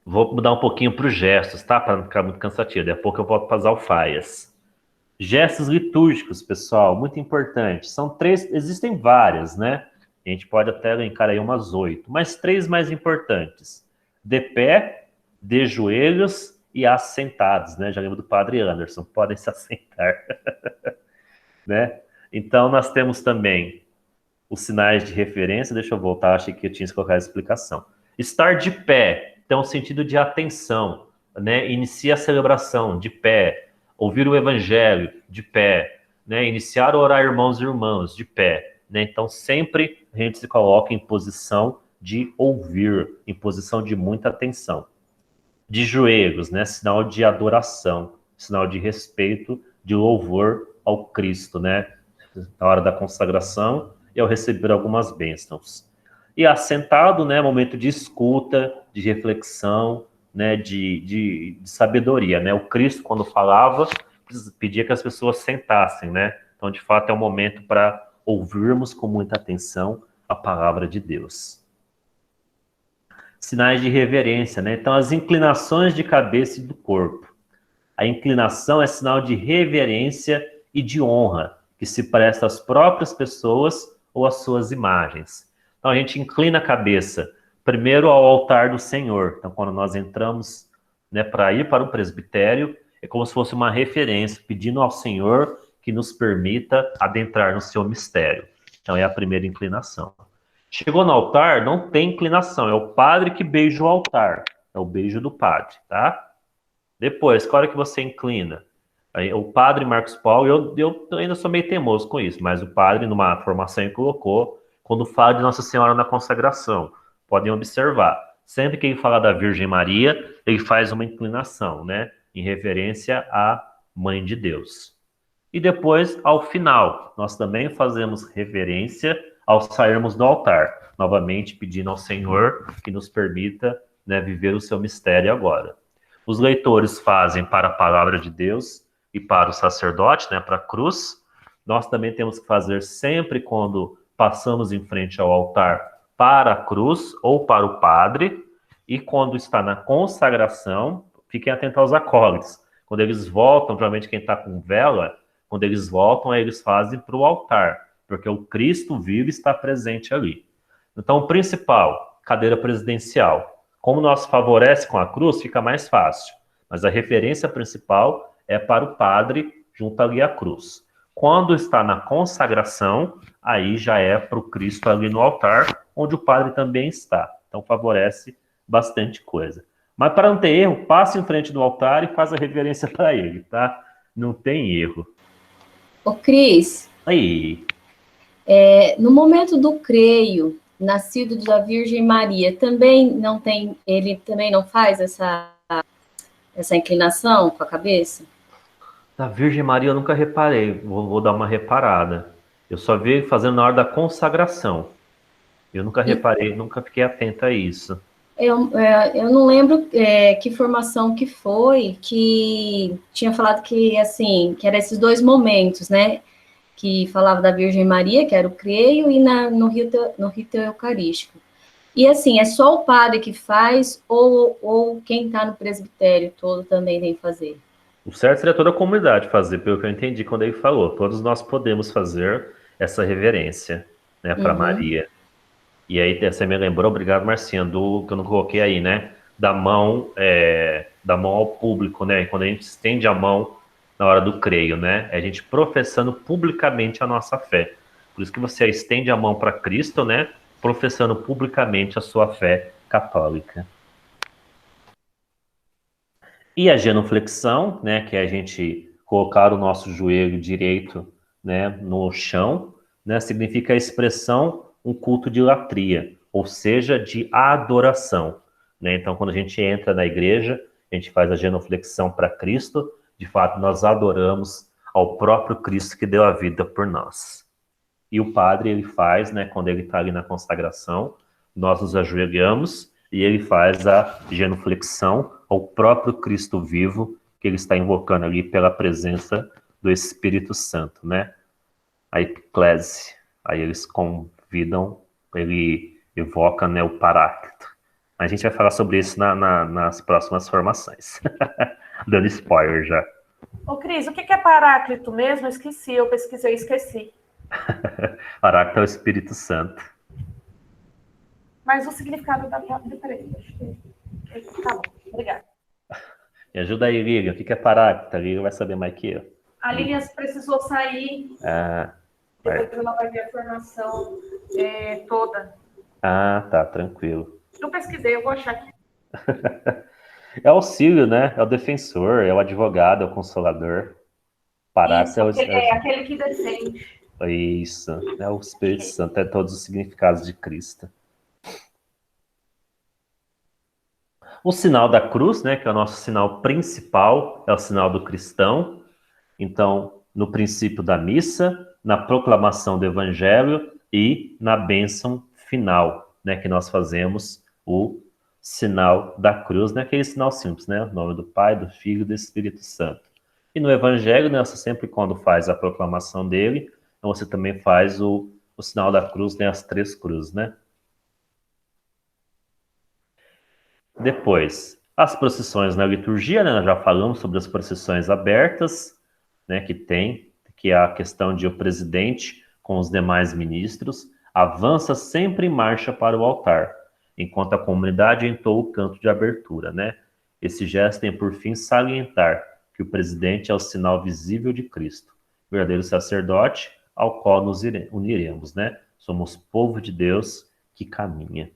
Vou mudar um pouquinho para os gestos, tá? Para não ficar muito cansativo. Daqui a pouco eu volto para as alfaias. Gestos litúrgicos, pessoal, muito importante. São 3, existem várias, né? A gente pode até elencar aí umas 8, mas 3 mais importantes. De pé, de joelhos e assentados, né? Já lembro do Padre Anderson, podem se assentar. Né? Então, nós temos também os sinais de referência. Deixa eu voltar, achei que eu tinha que colocar a explicação. Estar de pé, então, sentido de atenção, né? Inicia a celebração de pé, ouvir o evangelho de pé, né? Iniciar a orar irmãos e irmãs de pé, né? Então, sempre a gente se coloca em posição de ouvir, em posição de muita atenção. De joelhos, né? Sinal de adoração, sinal de respeito, de louvor ao Cristo, né? Na hora da consagração e ao receber algumas bênçãos. E assentado, né? Momento de escuta, de reflexão, né? De sabedoria, né? O Cristo, quando falava, pedia que as pessoas sentassem, né? Então, de fato, é um momento para ouvirmos com muita atenção a palavra de Deus. Sinais de reverência, né? Então, as inclinações de cabeça e do corpo. A inclinação é sinal de reverência e de honra, que se presta às próprias pessoas ou às suas imagens. Então, a gente inclina a cabeça, primeiro ao altar do Senhor. Então, quando nós entramos, né, para ir para o presbitério, é como se fosse uma referência, pedindo ao Senhor que nos permita adentrar no seu mistério. Então, é a primeira inclinação. Chegou no altar, não tem inclinação, é o padre que beija o altar, é o beijo do padre, tá? Depois, qual hora que você inclina? Aí, o padre Marcos Paulo, eu ainda sou meio teimoso com isso, mas o padre, numa formação que colocou, quando fala de Nossa Senhora na consagração, podem observar, sempre que ele fala da Virgem Maria, ele faz uma inclinação, né? Em referência à Mãe de Deus. E depois, ao final, nós também fazemos reverência ao sairmos do altar, novamente pedindo ao Senhor que nos permita, né, viver o seu mistério agora. Os leitores fazem para a palavra de Deus e para o sacerdote, né, para a cruz. Nós também temos que fazer sempre quando passamos em frente ao altar para a cruz ou para o padre, e quando está na consagração, fiquem atentos aos acólitos. Quando eles voltam, provavelmente quem está com vela, quando eles voltam, aí eles fazem para o altar, porque o Cristo vivo está presente ali. Então, o principal, cadeira presidencial. Como nós favorece com a cruz, fica mais fácil. Mas a referência principal é para o padre, junto ali à cruz. Quando está na consagração, aí já é para o Cristo ali no altar, onde o padre também está. Então, favorece bastante coisa. Mas para não ter erro, passe em frente do altar e faz a reverência para ele, tá? Não tem erro. Ô, Cris. Aí. No momento do creio, nascido da Virgem Maria, também não tem, ele também não faz essa inclinação com a cabeça? Da Virgem Maria eu nunca reparei, vou dar uma reparada. Eu só vi ele fazendo na hora da consagração. Eu nunca reparei, nunca fiquei atento a isso. Eu não lembro que formação que foi, que tinha falado que, assim, que eram esses 2 momentos, né? Que falava da Virgem Maria, que era o creio, e no rito eucarístico. E, assim, é só o padre que faz, ou quem está no presbitério todo também tem que fazer? O certo seria toda a comunidade fazer, pelo que eu entendi quando ele falou. Todos nós podemos fazer essa reverência, né, para Maria. E aí você me lembrou, obrigado, Marcinha, do que eu não coloquei aí, né? Da mão ao público, né? Quando a gente estende a mão na hora do creio, né? É a gente professando publicamente a nossa fé. Por isso que você estende a mão para Cristo, né? Professando publicamente a sua fé católica. E a genuflexão, né? Que é a gente colocar o nosso joelho direito, né, no chão, né? Significa a expressão um culto de latria, ou seja, de adoração, né? Então, quando a gente entra na igreja, a gente faz a genuflexão para Cristo, de fato, nós adoramos ao próprio Cristo que deu a vida por nós. E o padre, ele faz, né, quando ele está ali na consagração, nós nos ajoelhamos e ele faz a genuflexão ao próprio Cristo vivo que ele está invocando ali pela presença do Espírito Santo, né? A epiclese. Aí eles convidam, ele evoca, né, o Paráclito. A gente vai falar sobre isso nas próximas formações. Dando spoiler já. Ô, Cris, o que é Paráclito mesmo? Eu esqueci, eu pesquisei e esqueci. Paráclito é o Espírito Santo. Mas o significado da palavra... Peraí, acho que... Tá bom, obrigada. Me ajuda aí, Lilian. O que é Paráclito? A Lilian vai saber mais que eu. A Lilian precisou sair. Depois ela vai ver a formação toda. Ah, tá, tranquilo. Eu pesquisei, eu vou achar aqui. É o auxílio, né? É o defensor, é o advogado, é o consolador. Paráclito é aquele que defende. Isso, é o Espírito Santo, é todos os significados de Cristo. O sinal da cruz, né, que é o nosso sinal principal, é o sinal do cristão. Então, no princípio da missa, na proclamação do evangelho e na bênção final, né, que nós fazemos o sinal da cruz, né, aquele sinal simples, né, o nome do Pai, do Filho e do Espírito Santo. E no evangelho, né, você sempre quando faz a proclamação dele, você também faz o sinal da cruz, né, as 3 cruzes, né. Depois, as procissões na liturgia, né, nós já falamos sobre as procissões abertas, né, que é a questão de o presidente com os demais ministros avança sempre em marcha para o altar, enquanto a comunidade entoa o canto de abertura, né? Esse gesto tem por fim salientar que o presidente é o sinal visível de Cristo, verdadeiro sacerdote ao qual nos uniremos, né? Somos povo de Deus que caminha.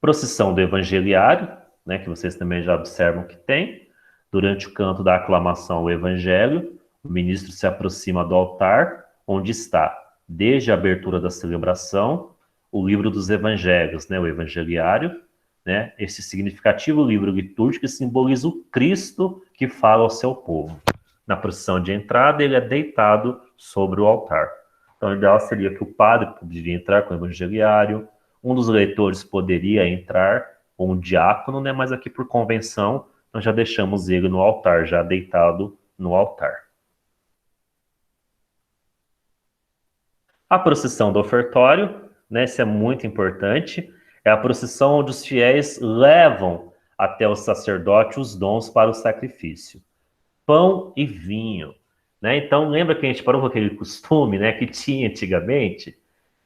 Procissão do evangeliário, né, que vocês também já observam que tem. Durante o canto da aclamação ao evangelho, o ministro se aproxima do altar, onde está, desde a abertura da celebração, o livro dos evangelhos, né, o evangeliário, né, esse significativo livro litúrgico que simboliza o Cristo que fala ao seu povo. Na procissão de entrada, ele é deitado sobre o altar. Então, o ideal seria que o padre poderia entrar com o evangeliário, um dos leitores poderia entrar, ou um diácono, né, mas aqui por convenção, nós já deixamos ele no altar, já deitado no altar. A procissão do ofertório, né, isso é muito importante, é a procissão onde os fiéis levam até o sacerdote os dons para o sacrifício. Pão e vinho, né? Então, lembra que a gente parou com aquele costume, né, que tinha antigamente?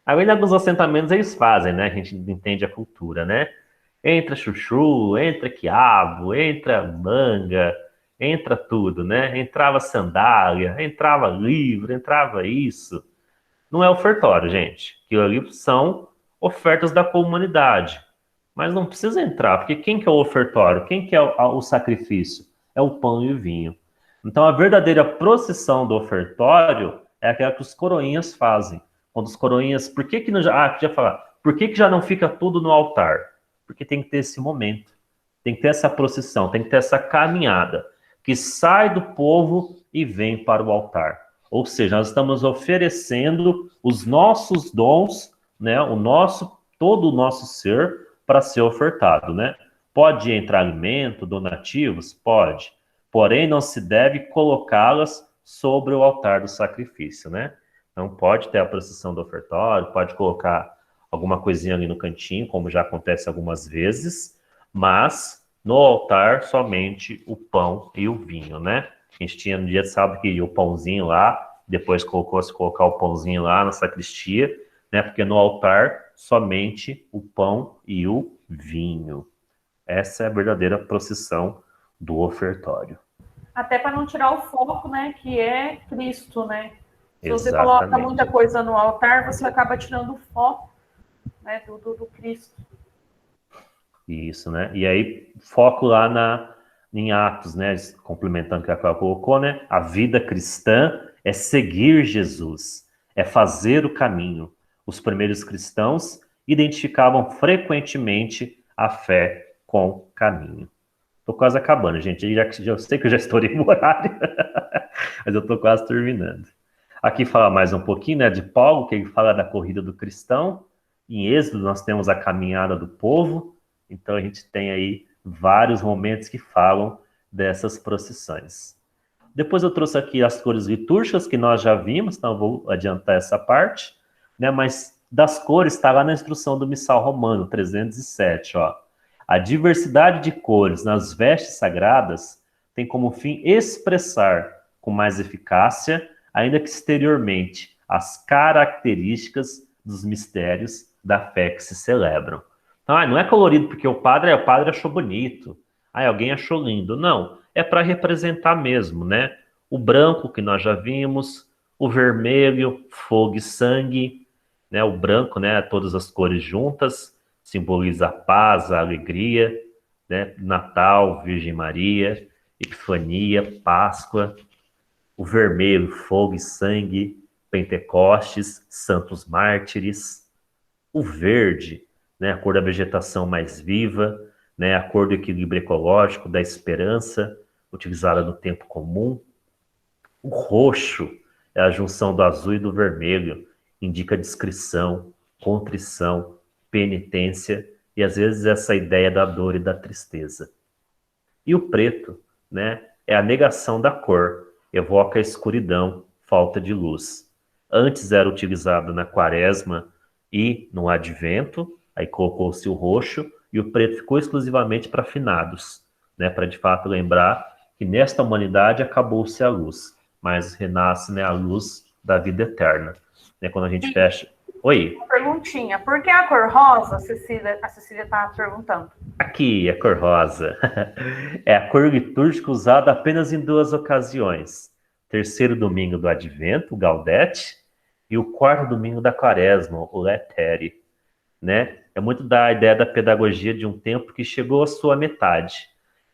Agora, em alguns assentamentos eles fazem, né? A gente entende a cultura, né? Entra chuchu, entra quiabo, entra manga, entra tudo, né? Entrava sandália, entrava livro, entrava isso. Não é ofertório, gente. Aquilo ali são ofertas da comunidade. Mas não precisa entrar, porque quem que é o ofertório? Quem que é o sacrifício? É o pão e o vinho. Então, a verdadeira procissão do ofertório é aquela que os coroinhas fazem. Quando os coroinhas... Por que que não... Por que que já não fica tudo no altar? Porque tem que ter esse momento. Tem que ter essa procissão, tem que ter essa caminhada que sai do povo e vem para o altar. Ou seja, nós estamos oferecendo os nossos dons, né, todo o nosso ser para ser ofertado, né? Pode entrar alimento, donativos? Pode. Porém, não se deve colocá-las sobre o altar do sacrifício, né? Então, pode ter a procissão do ofertório, pode colocar alguma coisinha ali no cantinho, como já acontece algumas vezes, mas no altar somente o pão e o vinho, né? A gente tinha no dia de sábado que ia o pãozinho lá, depois colocou-se colocar o pãozinho lá na sacristia, né? Porque no altar somente o pão e o vinho. Essa é a verdadeira procissão do ofertório. Até para não tirar o foco, né? Que é Cristo, né? Se você Exatamente. coloca muita coisa no altar, você acaba tirando o foco, né, do Cristo. Isso, né? E aí, foco lá em Atos, né? Complementando o que a Cláudia colocou, né? A vida cristã é seguir Jesus, é fazer o caminho. Os primeiros cristãos identificavam frequentemente a fé com caminho. Estou quase acabando, gente. Já sei que eu já estourei o horário, mas eu estou quase terminando. Aqui fala mais um pouquinho, né, de Paulo, que ele fala da corrida do cristão. Em Êxodo nós temos a caminhada do povo. Então a gente tem aí vários momentos que falam dessas procissões. Depois eu trouxe aqui as cores litúrgicas, que nós já vimos, então eu vou adiantar essa parte, né? Mas das cores está lá na instrução do Missal Romano, 307, ó. A diversidade de cores nas vestes sagradas tem como fim expressar com mais eficácia, ainda que exteriormente, as características dos mistérios da fé que se celebram. Então, não é colorido porque o padre achou bonito, alguém achou lindo. Não, é para representar mesmo, né? O branco, que nós já vimos, o vermelho, fogo e sangue, né? O branco, né? Todas as cores juntas, simboliza a paz, a alegria, né? Natal, Virgem Maria, Epifania, Páscoa. O vermelho, fogo e sangue, Pentecostes, Santos Mártires. O verde, né? A cor da vegetação mais viva, né? A cor do equilíbrio ecológico, da esperança, utilizada no tempo comum. O roxo é a junção do azul e do vermelho, indica discrição, contrição, penitência e às vezes essa ideia da dor e da tristeza. E o preto, né, é a negação da cor, evoca a escuridão, falta de luz. Antes era utilizado na quaresma e no advento, aí colocou-se o roxo e o preto ficou exclusivamente para finados, né, para de fato lembrar que nesta humanidade acabou-se a luz, mas renasce, né, a luz da vida eterna. Né, quando a gente fecha... Oi? Uma perguntinha. Por que a cor rosa? A Cecília está perguntando. Aqui, a cor rosa. É a cor litúrgica usada apenas em 2 ocasiões. Terceiro domingo do Advento, o Gaudete, e o quarto domingo da Quaresma, o Lettere. Né? É muito da ideia da pedagogia de um tempo que chegou à sua metade.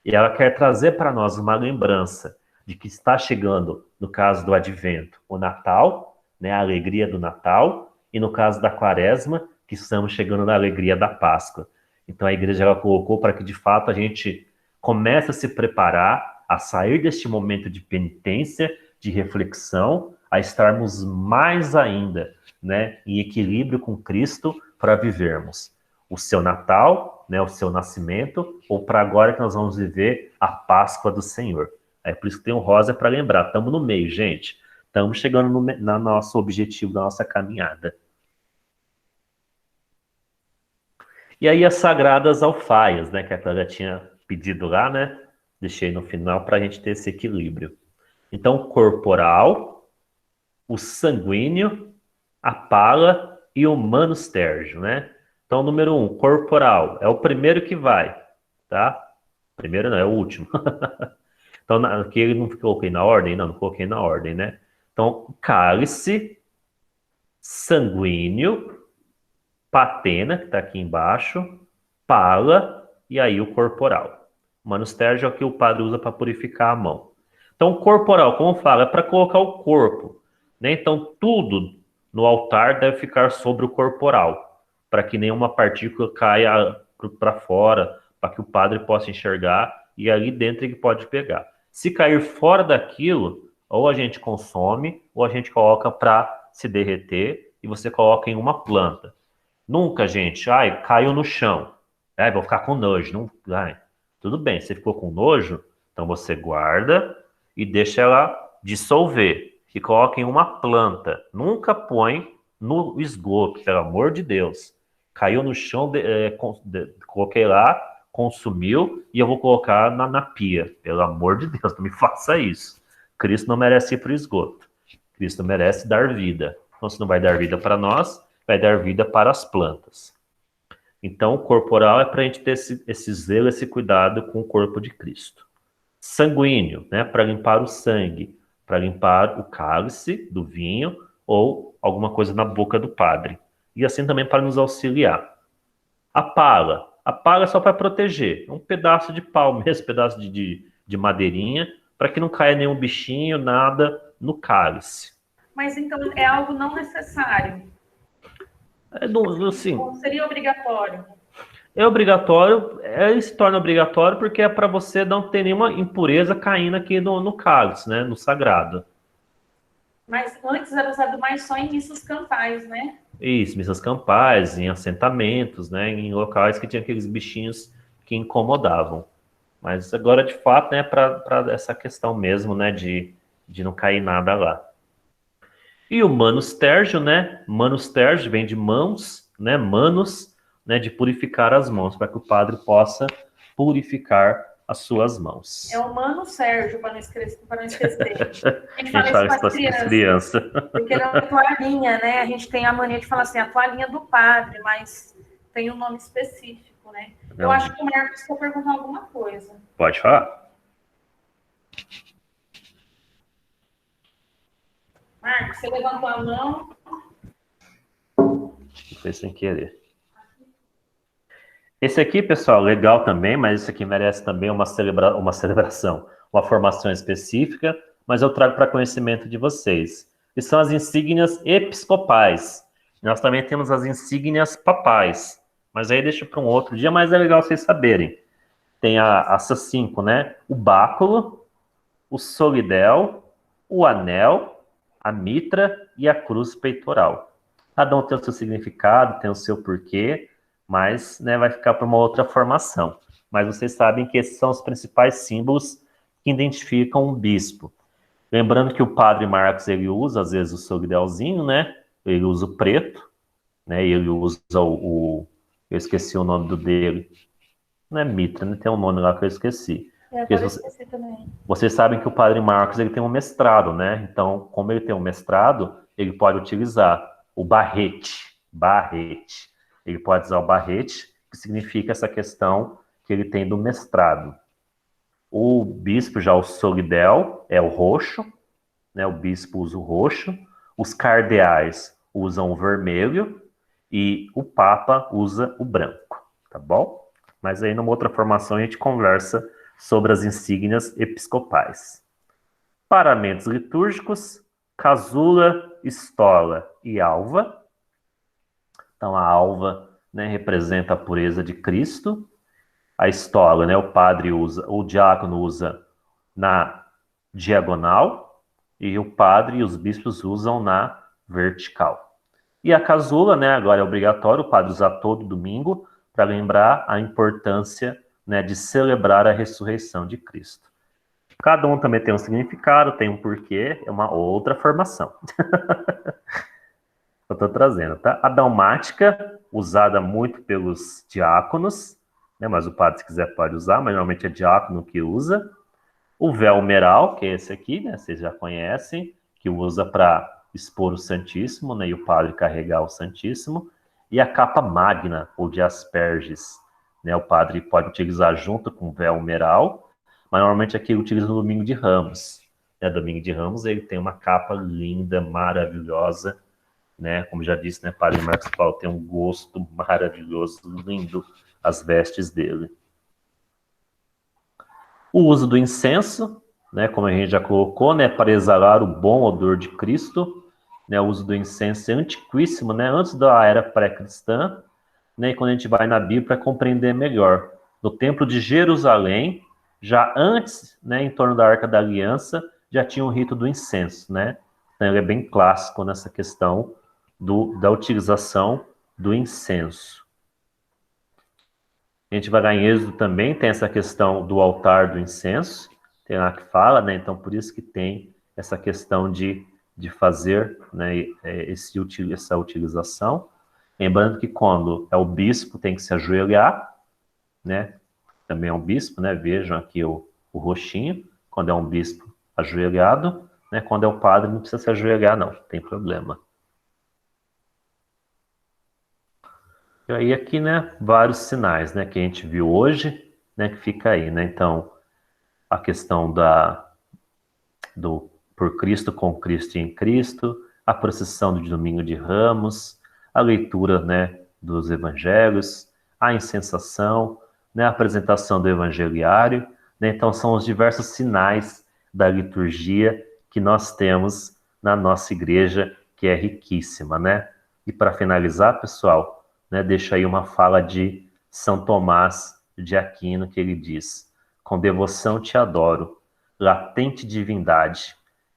E ela quer trazer para nós uma lembrança de que está chegando, no caso do Advento, o Natal, né, a alegria do Natal, e no caso da Quaresma, que estamos chegando na alegria da Páscoa. Então a igreja ela colocou para que de fato a gente comece a se preparar a sair deste momento de penitência, de reflexão, a estarmos mais ainda, né, em equilíbrio com Cristo para vivermos o seu Natal, né, o seu nascimento, ou para agora que nós vamos viver a Páscoa do Senhor. É por isso que tem o rosa para lembrar. Estamos no meio, gente. Estamos chegando no nosso objetivo, da nossa caminhada. E aí as sagradas alfaias, né, que a Clara tinha pedido lá, né? Deixei no final para a gente ter esse equilíbrio. Então, o corporal, o sanguíneo, a pala e o manustérgio, né? Então, número 1, corporal, é o primeiro que vai, tá? Primeiro não, é o último. Então, aqui eu não coloquei na ordem? Não coloquei na ordem, né? Então, cálice, sanguíneo, patena, que está aqui embaixo, pala, e aí o corporal. O manustérgio é o que o padre usa para purificar a mão. Então, o corporal, como fala, é para colocar o corpo, né? Então, tudo no altar deve ficar sobre o corporal, para que nenhuma partícula caia para fora, para que o padre possa enxergar, e ali dentro ele pode pegar. Se cair fora daquilo, ou a gente consome, ou a gente coloca para se derreter, e você coloca em uma planta. Nunca, gente, caiu no chão, vou ficar com nojo. Não, tudo bem, você ficou com nojo, então você guarda e deixa ela dissolver, e coloca em uma planta. Nunca põe no esgoto, pelo amor de Deus. Caiu no chão, coloquei lá, consumiu, e eu vou colocar na pia. Pelo amor de Deus, não me faça isso. Cristo não merece ir para o esgoto. Cristo merece dar vida. Então, se não vai dar vida para nós, vai dar vida para as plantas. Então, o corporal é para a gente ter esse zelo, esse cuidado com o corpo de Cristo. Sanguíneo, né, para limpar o sangue, para limpar o cálice do vinho ou alguma coisa na boca do padre. E assim também para nos auxiliar. A pala é só para proteger. Um pedaço de pau mesmo, pedaço de madeirinha, para que não caia nenhum bichinho, nada no cálice. Mas então é algo não necessário. Assim, seria obrigatório. É obrigatório, ele se torna obrigatório porque é para você não ter nenhuma impureza caindo aqui no cálice, né, no sagrado. Mas antes era usado mais só em missas campais, né? Isso, missas campais, em assentamentos, né, em locais que tinha aqueles bichinhos que incomodavam. Mas agora, de fato, né, para essa questão mesmo, né, de não cair nada lá. E o manus tergio, né? Manus tergio vem de mãos, né? Manus, né? De purificar as mãos, para que o padre possa purificar as suas mãos. É o Mano Sérgio, para não esquecer. A gente A gente fala fala isso isso para as crianças. Porque não é toalhinha, né? A gente tem a mania de falar assim, a toalhinha do padre, mas tem um nome específico, né? Eu Não. acho que o Marcos quer perguntar alguma coisa. Pode falar. Marcos, você levantou a mão. Foi sem querer. Esse aqui, pessoal, legal também, mas esse aqui merece também uma celebração, uma formação específica, mas eu trago para conhecimento de vocês. E são as insígnias episcopais. Nós também temos as insígnias papais, mas aí deixa para um outro dia, mas é legal vocês saberem. Tem essas 5, né? O báculo, o solidel, o anel, a mitra e a cruz peitoral. Cada um tem o seu significado, tem o seu porquê, mas, né, vai ficar para uma outra formação. Mas vocês sabem que esses são os principais símbolos que identificam um bispo. Lembrando que o padre Marcos, ele usa, às vezes, o solidelzinho, né? Ele usa o preto, né? Ele usa eu esqueci o nome dele. Não é mitra, né? Tem um nome lá que eu esqueci. Esqueci também. Vocês sabem que o padre Marcos, ele tem um mestrado, né? Então, como ele tem um mestrado, ele pode utilizar o barrete. Ele pode usar o barrete, que significa essa questão que ele tem do mestrado. O bispo, já o solidel, é o roxo, né? O bispo usa o roxo. Os cardeais usam o vermelho e o papa usa o branco, tá bom? Mas aí numa outra formação a gente conversa sobre as insígnias episcopais. Paramentos litúrgicos, casula, estola e alva. Então a alva, né, representa a pureza de Cristo. A estola, né, o padre usa, o diácono usa na diagonal e o padre e os bispos usam na vertical. E a casula, né, agora é obrigatório o padre usar todo domingo para lembrar a importância, né, de celebrar a ressurreição de Cristo. Cada um também tem um significado, tem um porquê, é uma outra formação. Eu estou trazendo, tá? A dalmática, usada muito pelos diáconos, né, mas o padre, se quiser, pode usar, mas normalmente é diácono que usa. O véu meral, que é esse aqui, né, vocês já conhecem, que usa para expor o Santíssimo, né, e o padre carregar o Santíssimo. E a capa magna, ou de asperges, né, o padre pode utilizar junto com o véu meral, mas normalmente aqui ele utiliza no Domingo de Ramos. Né, Domingo de Ramos ele tem uma capa linda, maravilhosa, né, como já disse, né, Padre Marcos Paulo tem um gosto maravilhoso, lindo, as vestes dele. O uso do incenso, né, como a gente já colocou, né, para exalar o bom odor de Cristo, né, o uso do incenso é antiquíssimo, né, antes da era pré-cristã, né, e quando a gente vai na Bíblia para compreender melhor. No Templo de Jerusalém, já antes, né, em torno da Arca da Aliança, já tinha o rito do incenso, né, então ele é bem clássico nessa questão da utilização do incenso. A gente vai lá em Êxodo também, tem essa questão do altar do incenso, tem lá que fala, né, então por isso que tem essa questão de fazer, né, essa utilização. Lembrando que quando é o bispo, tem que se ajoelhar, né, também é um bispo, né, vejam aqui o roxinho, quando é um bispo ajoelhado, né, quando é o padre não precisa se ajoelhar não, tem problema. E aí aqui, né, vários sinais, né, que a gente viu hoje, né, que fica aí, né, então a questão do por Cristo, com Cristo e em Cristo, a procissão do Domingo de Ramos, a leitura, né, dos evangelhos, a incensação, né, a apresentação do evangeliário, né, então são os diversos sinais da liturgia que nós temos na nossa igreja, que é riquíssima, né? E para finalizar, pessoal, né, deixa aí uma fala de São Tomás de Aquino, que ele diz: com devoção te adoro, latente divindade,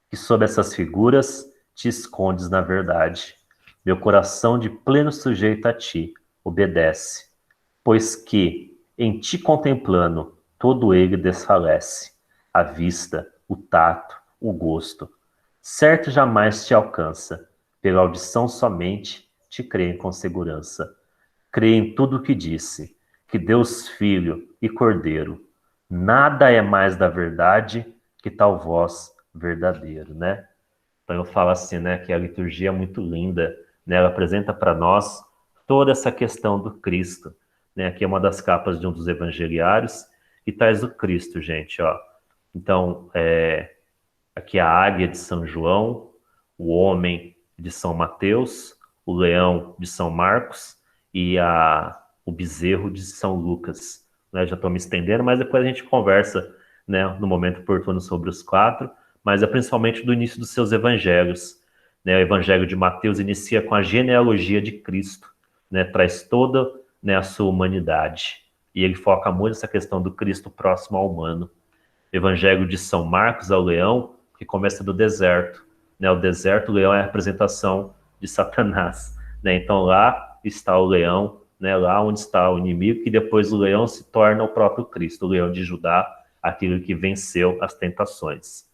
que sob essas figuras te escondes na verdade. Meu coração de pleno sujeito a ti obedece, pois que, em ti contemplando todo ele desfalece. A vista, o tato, o gosto. Certo jamais te alcança. Pela audição somente te creem com segurança. Crê em tudo o que disse, que Deus Filho e Cordeiro. Nada é mais da verdade que tal voz verdadeiro, né? Então eu falo assim, né, que a liturgia é muito linda, né? Ela apresenta para nós toda essa questão do Cristo, né? Aqui é uma das capas de um dos evangeliários e traz o Cristo, gente, ó. Então, aqui a águia de São João, o homem de São Mateus, o leão de São Marcos e o bezerro de São Lucas, né? Já estou me estendendo, mas depois a gente conversa, né, no momento oportuno sobre os 4, mas é principalmente do início dos seus evangelhos, né? O evangelho de Mateus inicia com a genealogia de Cristo, né? Traz toda, né, a sua humanidade, e ele foca muito nessa questão do Cristo próximo ao humano. O evangelho de São Marcos ao leão, que começa do deserto, né? O deserto, o leão é a representação de Satanás, né? Então lá está o leão, né? Lá onde está o inimigo, que depois o leão se torna o próprio Cristo, o leão de Judá, aquele que venceu as tentações.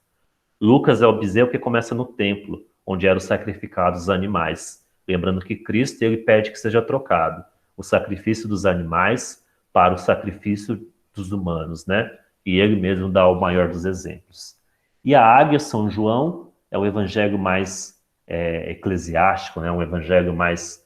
Lucas é o bezerro que começa no templo, onde eram sacrificados os animais. Lembrando que Cristo, ele pede que seja trocado o sacrifício dos animais para o sacrifício dos humanos, né? E ele mesmo dá o maior dos exemplos. E a águia, São João, é o evangelho mais eclesiástico, né? Um evangelho mais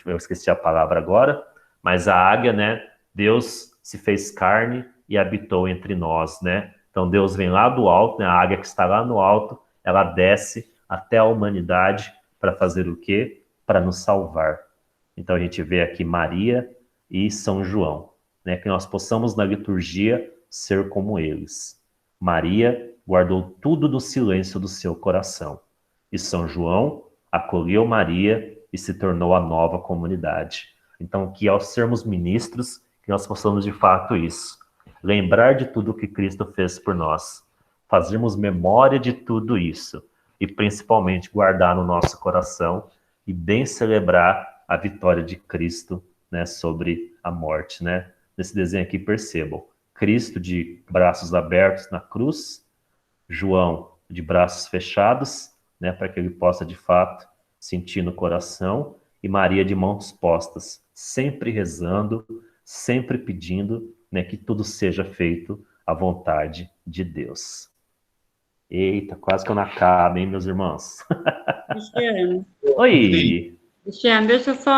eu esqueci a palavra agora, mas a águia, né? Deus se fez carne e habitou entre nós, né? Então Deus vem lá do alto, né? A águia que está lá no alto, ela desce até a humanidade para fazer o quê? Para nos salvar. Então a gente vê aqui Maria e São João, né? Que nós possamos na liturgia ser como eles. Maria guardou tudo no silêncio do seu coração. E São João acolheu Maria e se tornou a nova comunidade. Então, que ao sermos ministros, que nós possamos de fato isso. Lembrar de tudo que Cristo fez por nós. Fazermos memória de tudo isso. E principalmente guardar no nosso coração e bem celebrar a vitória de Cristo, né, sobre a morte, né? Nesse desenho aqui, percebam. Cristo de braços abertos na cruz, João de braços fechados, né, para que ele possa de fato sentir no coração, e Maria de mãos postas, sempre rezando, sempre pedindo, né, que tudo seja feito à vontade de Deus. Eita, quase que eu não acabo, hein, meus irmãos? Cristiano. Oi! Cristiano, deixa eu só